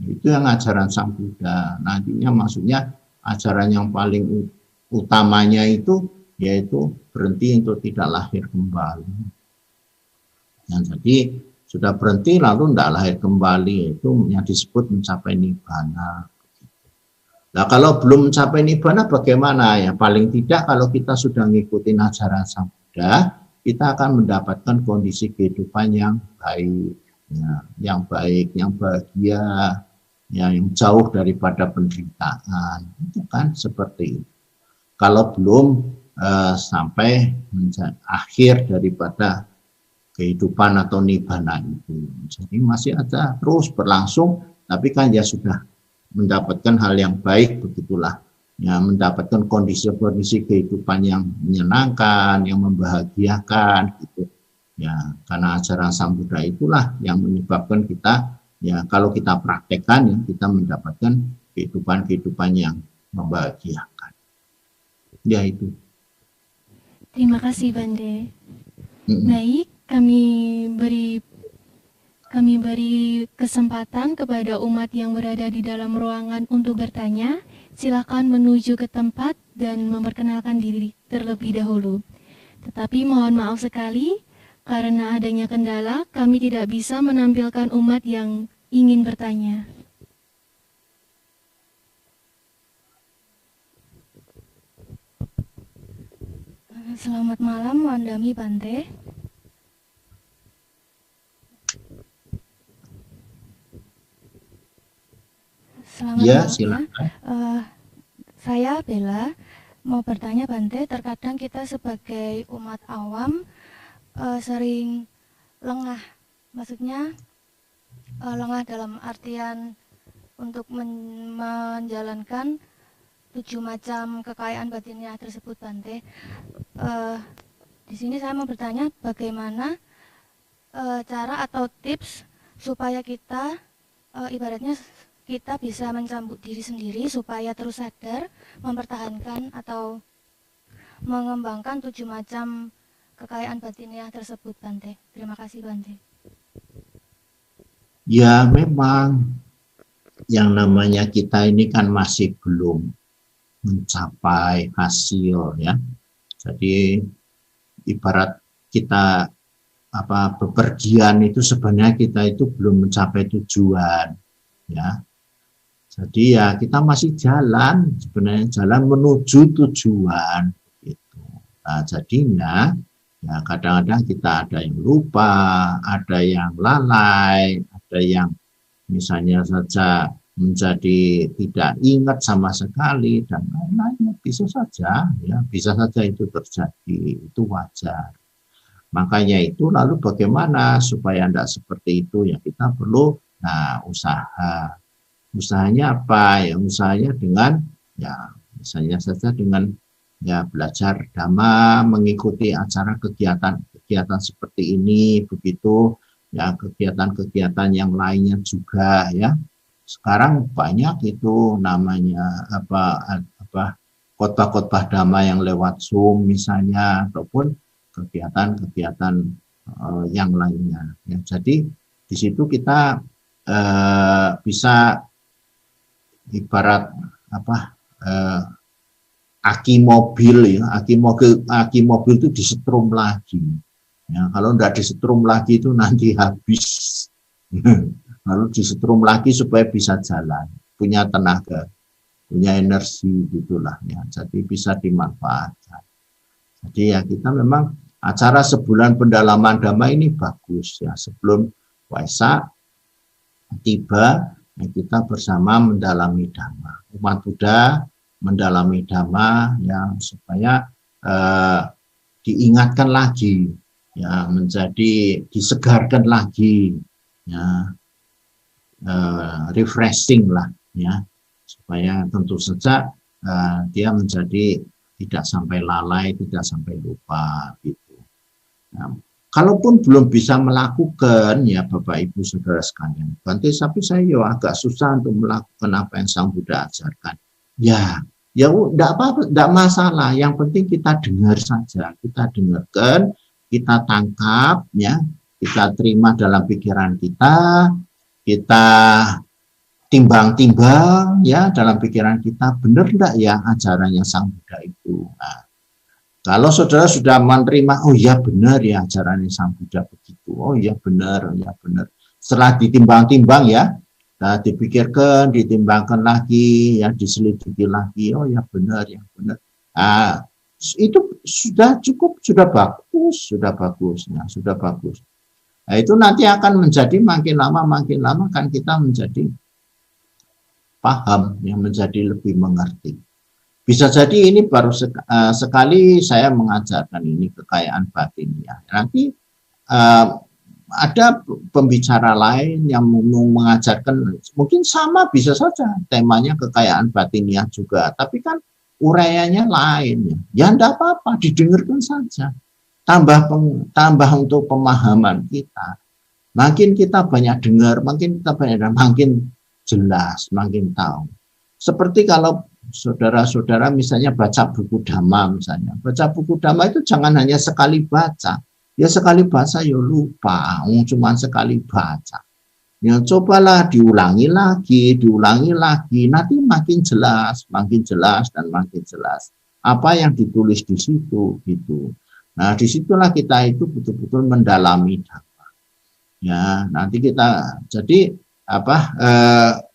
Itu yang ajaran Sang Buddha. Nantinya maksudnya ajaran yang paling utamanya itu yaitu berhenti untuk tidak lahir kembali. Yang jadi sudah berhenti lalu tidak lahir kembali, itu yang disebut mencapai nibbana. Nah kalau belum mencapai nibbana bagaimana ya? Paling tidak kalau kita sudah mengikuti ajaran Sang Buddha, kita akan mendapatkan kondisi kehidupan yang baik, yang bahagia, yang jauh daripada penderitaan. Itu kan seperti itu. Kalau belum sampai akhir daripada kehidupan atau nibbana itu. Jadi masih ada terus berlangsung, tapi kan ya sudah mendapatkan hal yang baik, begitulah. Ya, mendapatkan kondisi-kondisi kehidupan yang menyenangkan, yang membahagiakan gitu. Ya, karena ajaran Sang Buddha itulah yang menyebabkan kita, ya kalau kita praktekkan, ya kita mendapatkan kehidupan-kehidupan yang membahagiakan. Ya itu. Terima kasih Bante. Baik, kami beri kesempatan kepada umat yang berada di dalam ruangan untuk bertanya. Silakan menuju ke tempat dan memperkenalkan diri terlebih dahulu. Tetapi mohon maaf sekali, karena adanya kendala, kami tidak bisa menampilkan umat yang ingin bertanya. Selamat malam, Wandami Bante. Selamat Ya, malam. silakan. Saya Bella, mau bertanya Bante, terkadang kita sebagai umat awam sering lengah. Maksudnya lengah dalam artian untuk menjalankan 7 macam kekayaan batinnya tersebut Bante. Di sini saya mau bertanya bagaimana cara atau tips supaya kita ibaratnya kita bisa mencambuk diri sendiri supaya terus sadar, mempertahankan atau mengembangkan 7 macam kekayaan batiniah tersebut Bante. Terima kasih Bante. Ya memang yang namanya kita ini kan masih belum mencapai hasil ya. Jadi ibarat kita bepergian itu sebenarnya kita itu belum mencapai tujuan ya. Jadi ya kita masih jalan, sebenarnya jalan menuju tujuan gitu. Nah, jadinya ya kadang-kadang kita ada yang lupa, ada yang lalai, ada yang misalnya saja menjadi tidak ingat sama sekali dan lain-lain. Bisa saja ya, bisa saja itu terjadi, itu wajar. Makanya itu lalu bagaimana supaya tidak seperti itu ya kita perlu usaha. Usahanya apa? Ya usahanya dengan ya misalnya saja dengan ya belajar dhamma, mengikuti acara kegiatan seperti ini, begitu ya kegiatan-kegiatan yang lainnya juga ya. Sekarang banyak itu namanya khotbah-khotbah dhamma yang lewat Zoom misalnya ataupun kegiatan-kegiatan yang lainnya ya. Jadi di situ kita bisa ibarat aki mobil ya, aki mobil itu disetrum lagi ya. Kalau tidak disetrum lagi itu nanti habis lalu disetrum lagi supaya bisa jalan, punya tenaga, punya energi gitulah ya. Jadi bisa dimanfaatkan. Jadi ya kita memang acara sebulan pendalaman dhamma ini bagus ya. Sebelum Waisak tiba ya kita bersama mendalami dhamma. Umat Buddha mendalami dhamma ya supaya diingatkan lagi ya, menjadi disegarkan lagi ya, refreshing lah ya, supaya tentu saja dia menjadi tidak sampai lalai, tidak sampai lupa gitu. Nah, kalaupun belum bisa melakukan ya Bapak Ibu Saudara sekalian, Bante, tapi saya agak susah untuk melakukan apa yang Sang Buddha ajarkan. Ya enggak apa-apa, enggak masalah. Yang penting kita dengar saja, kita dengarkan, kita tangkap ya, kita terima dalam pikiran kita timbang-timbang ya dalam pikiran kita, benar enggak ya ajarannya Sang Buddha itu. Nah, kalau saudara sudah menerima, oh ya benar ya ajarannya Sang Buddha begitu, oh ya benar, ya benar. Setelah ditimbang-timbang ya, dipikirkan, ditimbangkan lagi, ya diselidiki lagi, oh ya benar, ya benar. Nah, itu sudah cukup, sudah bagus, ya, sudah bagus. Nah, itu nanti akan menjadi makin lama kan kita menjadi paham, yang menjadi lebih mengerti. Bisa jadi ini baru sekali saya mengajarkan ini kekayaan batin ya. Nanti eh, ada pembicara lain yang mengajarkan, mungkin sama, bisa saja temanya kekayaan batiniah juga, tapi kan uraiannya lain. Ya enggak apa-apa, didengarkan saja. Tambah untuk pemahaman kita. Makin kita banyak dengar, makin kita banyak dengar, makin jelas, makin tahu. Seperti kalau saudara-saudara misalnya baca buku Dhamma misalnya. Baca buku Dhamma itu jangan hanya sekali baca. Ya sekali baca ya lupa, cuma sekali baca. Ya cobalah diulangi lagi, nanti makin jelas dan makin jelas. Apa yang ditulis di situ gitu. Nah, disitulah kita itu betul-betul mendalami Dhamma. Ya, nanti kita jadi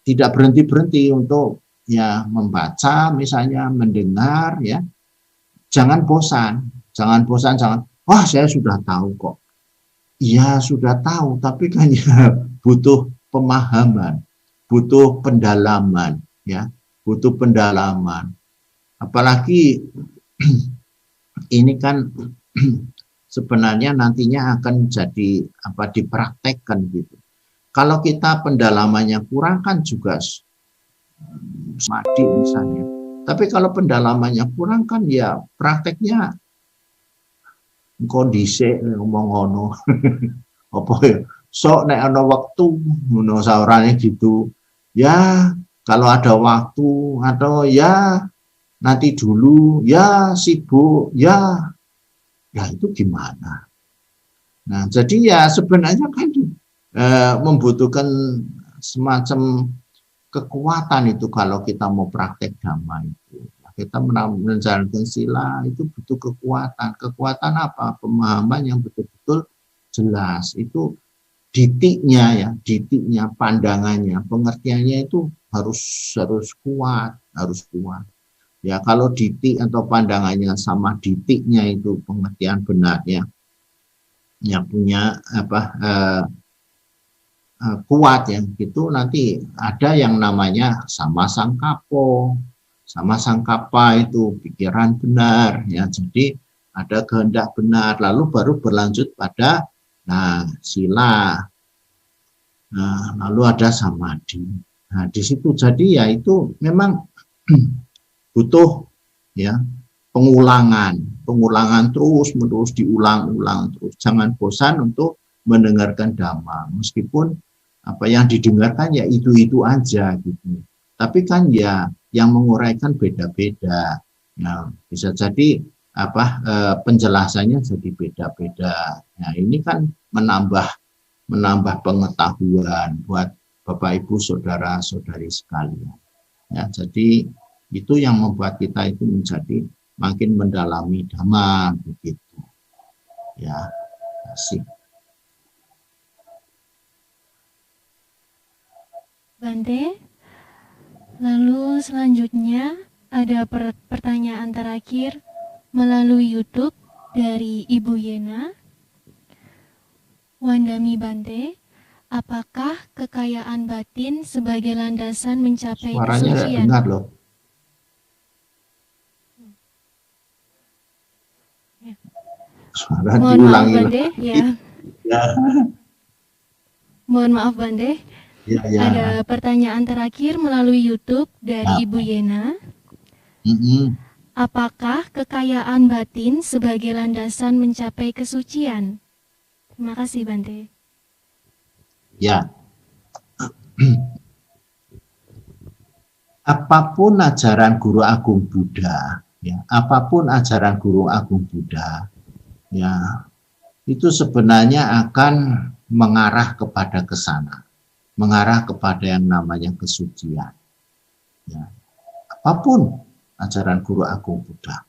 tidak berhenti untuk ya membaca, misalnya mendengar, ya. Jangan bosan, wah saya sudah tahu kok. Iya sudah tahu, tapi kan ya butuh pemahaman, butuh pendalaman, ya, butuh pendalaman. Apalagi ini kan sebenarnya nantinya akan jadi dipraktekkan gitu. Kalau kita pendalamannya kurang kan juga samadhi misalnya. Tapi kalau pendalamannya kurang kan ya prakteknya kondisi ngomong ngono. Apa ya? Sok nek ana wektu ngono saurane gitu. Ya kalau ada waktu atau ya nanti dulu, ya sibuk, ya itu gimana? Nah, jadi ya sebenarnya kan membutuhkan semacam kekuatan itu kalau kita mau praktek Dhamma itu. Kita menjalankan sila itu butuh kekuatan. Kekuatan apa? Pemahaman yang betul-betul jelas. Itu ditiknya, pandangannya, pengertiannya itu harus kuat, Ya, kalau ditik atau pandangannya sama ditiknya itu pengertian benarnya, yang punya kuat ya, itu nanti ada yang namanya sama sangkapa itu pikiran benar ya. Jadi ada kehendak benar, lalu baru berlanjut pada sila. Lalu ada samadhi. Nah, di situ jadi ya itu memang butuh ya pengulangan terus diulang terus. Jangan bosan untuk mendengarkan Dhamma, meskipun apa yang didengarkan ya itu aja gitu. Tapi kan ya yang menguraikan beda-beda. Nah, bisa jadi penjelasannya jadi beda-beda. Nah, ini kan menambah pengetahuan buat Bapak Ibu saudara-saudari sekalian. Ya, jadi itu yang membuat kita itu menjadi makin mendalami Dhamma begitu. Ya, asik. Bante, lalu selanjutnya ada pertanyaan terakhir melalui YouTube dari Ibu Yena. Wandami Bante, apakah kekayaan batin sebagai landasan mencapai Suaranya kesucian? dengar loh. Suara Mohon maaf Bante, ya. Mohon maaf Bante. Ya. Ada pertanyaan terakhir melalui YouTube dari Ibu Yena. Apakah kekayaan batin sebagai landasan mencapai kesucian? Terima kasih Bante. Ya. Apapun ajaran Guru Agung Buddha, ya, apapun ajaran Guru Agung Buddha, ya, itu sebenarnya akan mengarah kepada kesana, mengarah kepada yang namanya kesucian. Ya. Apapun ajaran Guru Agung Buddha.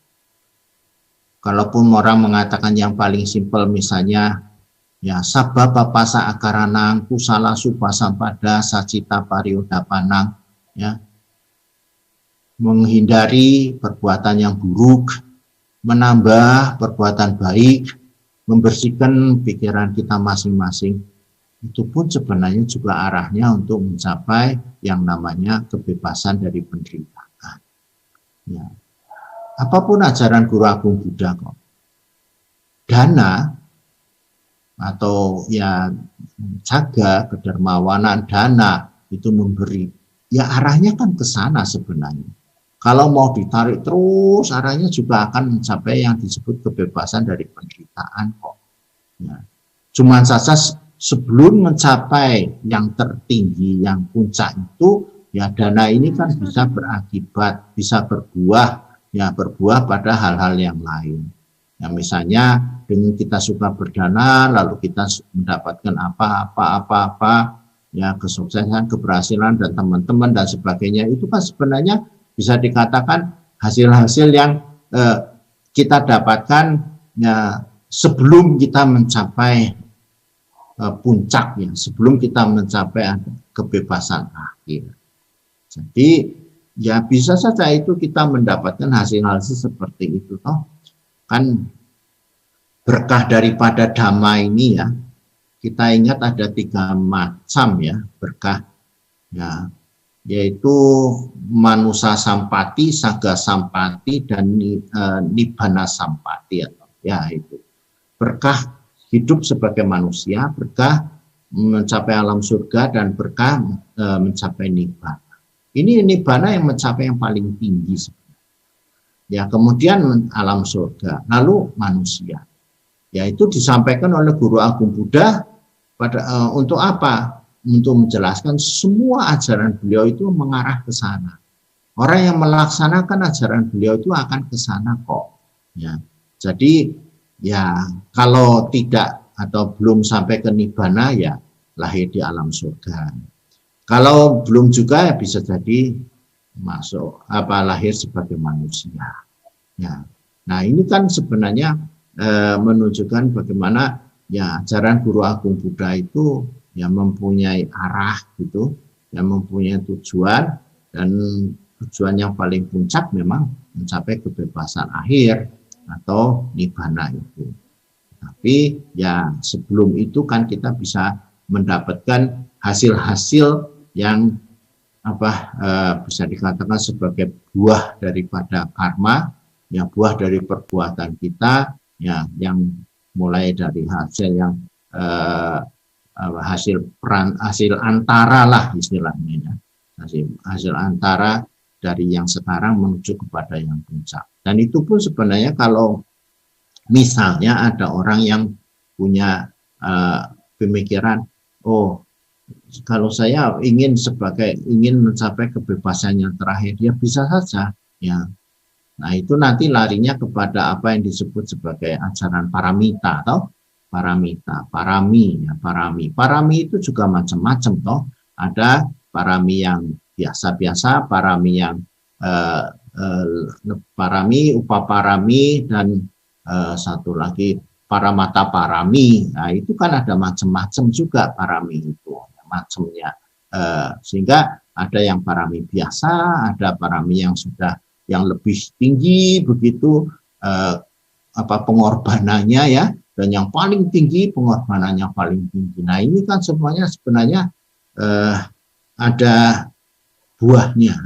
Kalaupun orang mengatakan yang paling simpel misalnya, ya sabba papasa akaranang kusala supasampada sacita pariodapanang, ya, menghindari perbuatan yang buruk, menambah perbuatan baik, membersihkan pikiran kita masing-masing. Itu pun sebenarnya juga arahnya untuk mencapai yang namanya kebebasan dari penderitaan. Ya. Apapun ajaran Guru Agung Buddha kok. Dana atau ya jaga kedermawanan dana itu memberi, ya arahnya kan ke sana sebenarnya. Kalau mau ditarik terus arahnya juga akan mencapai yang disebut kebebasan dari penderitaan kok. Ya. Cuman saja sebelum mencapai yang tertinggi, yang puncak itu, ya dana ini kan bisa berakibat, bisa berbuah, ya berbuah pada hal-hal yang lain. Ya misalnya dengan kita suka berdana, lalu kita mendapatkan apa-apa, ya kesuksesan, keberhasilan dan teman-teman dan sebagainya, itu kan sebenarnya bisa dikatakan hasil-hasil yang kita dapatkan ya, sebelum kita mencapai puncaknya, sebelum kita mencapai kebebasan akhir. Jadi ya bisa saja itu kita mendapatkan hasil-hasil seperti itu toh. Kan berkah daripada dhamma ini ya, kita ingat ada 3 macam ya berkah ya, yaitu manusa sampati, saga sampati, dan nibbana sampati ya itu berkah hidup sebagai manusia, berkah mencapai alam surga, dan berkah mencapai nibbana. Ini nibbana yang mencapai yang paling tinggi. Ya, kemudian alam surga, lalu manusia. Ya, itu disampaikan oleh Guru Agung Buddha pada untuk apa? Untuk menjelaskan semua ajaran beliau itu mengarah ke sana. Orang yang melaksanakan ajaran beliau itu akan ke sana kok. Ya. Jadi ya kalau tidak atau belum sampai ke nibbana ya lahir di alam surga. Kalau belum juga ya bisa jadi masuk lahir sebagai manusia. Ya. Nah, ini kan sebenarnya menunjukkan bagaimana ya ajaran Guru Agung Buddha itu ya mempunyai arah gitu, yang mempunyai tujuan, dan tujuan yang paling puncak memang mencapai kebebasan akhir atau nibbana itu. Tapi ya sebelum itu kan kita bisa mendapatkan hasil-hasil yang bisa dikatakan sebagai buah daripada karma, ya buah dari perbuatan kita, ya yang mulai dari hasil yang hasil antara lah istilahnya ya. Hasil antara dari yang sekarang menuju kepada yang puncak. Dan itu pun sebenarnya kalau misalnya ada orang yang punya pemikiran, oh kalau saya ingin mencapai kebebasan yang terakhir, ya bisa saja ya. Nah, itu nanti larinya kepada apa yang disebut sebagai ajaran paramita atau parami ya, parami itu juga macam-macam toh. Ada parami yang biasa-biasa, parami yang parami, upaparami, dan satu lagi paramata parami. Nah, itu kan ada macam-macam juga parami itu macamnya. Sehingga ada yang parami biasa, ada parami yang sudah yang lebih tinggi begitu pengorbanannya ya, dan yang paling tinggi pengorbanannya paling tinggi. Nah, ini kan semuanya sebenarnya ada buahnya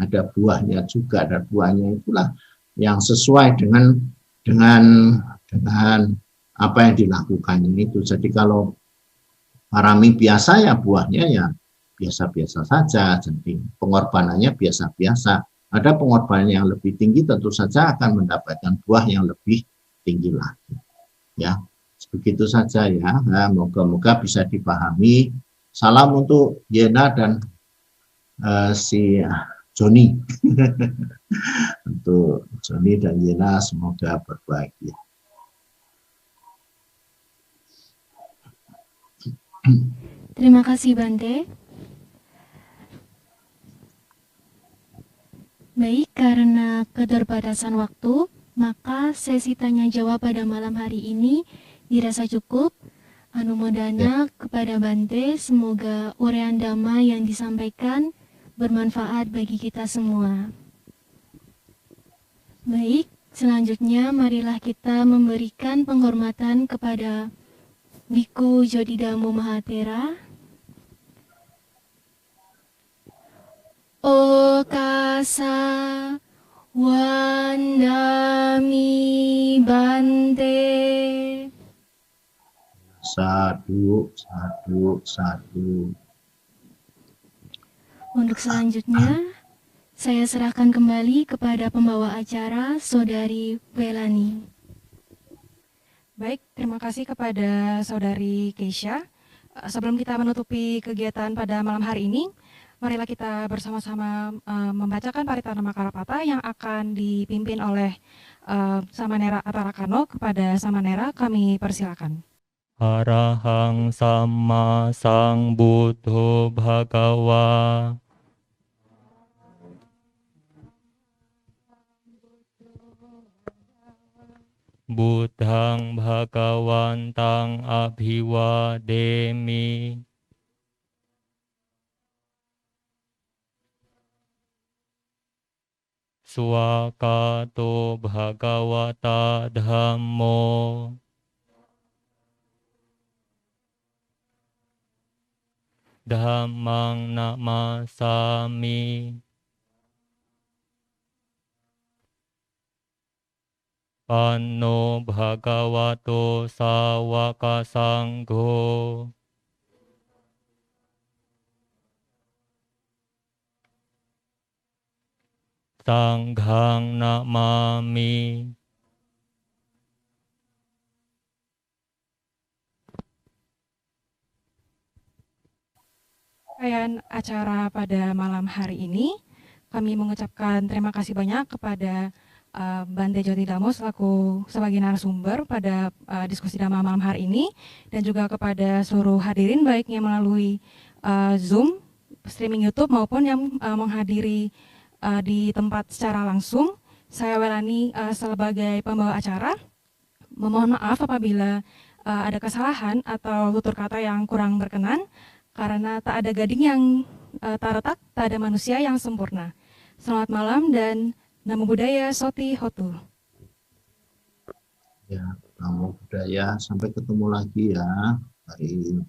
juga, dan buahnya itulah yang sesuai dengan apa yang dilakukan itu. Jadi kalau parami biasa ya buahnya ya biasa-biasa saja, jadi pengorbanannya biasa-biasa. Ada pengorbanan yang lebih tinggi, tentu saja akan mendapatkan buah yang lebih tinggi lagi. Ya, begitu saja ya. Nah, moga-moga bisa dipahami. Salam untuk Yena dan si Joni. Untuk Joni dan Yena semoga berbahagia. Terima kasih Bante. Baik, karena keterbatasan waktu, maka sesi tanya jawab pada malam hari ini dirasa cukup. Anumodana kepada Bante, semoga uraian dhamma yang disampaikan bermanfaat bagi kita semua. Baik, selanjutnya marilah kita memberikan penghormatan kepada Biku Jodhidhammo Mahathera. Okasa wandami Bante. Sadu, sadu, sadu. Untuk selanjutnya, saya serahkan kembali kepada pembawa acara, Saudari Welani. Baik, terima kasih kepada Saudari Keisha. Sebelum kita menutupi kegiatan pada malam hari ini, marilah kita bersama-sama membacakan Paritana Makarapata yang akan dipimpin oleh Samanera Atarakano. Kepada Samanera kami persilakan. Arahang Sama Sang Buddho Bhagawa. Buddhang Bhagawantang Abhiwademi. Swakato Bhagawata Dhammo. Dhammang namasami. Panno Bhagavato Sawaka Sangho. Sanghang namami. Rangkaian acara pada malam hari ini, kami mengucapkan terima kasih banyak kepada Bante Jyoti Dhammo selaku sebagai narasumber pada diskusi Dhamma malam hari ini, dan juga kepada seluruh hadirin baiknya melalui Zoom, streaming YouTube maupun yang menghadiri di tempat secara langsung. Saya Welani sebagai pembawa acara memohon maaf apabila ada kesalahan atau tutur kata yang kurang berkenan, karena tak ada gading yang tak retak, tak ada manusia yang sempurna. Selamat malam dan Namo Buddhaya Soti Hotu. Ya, Namo Buddhaya. Sampai ketemu lagi ya hari ini.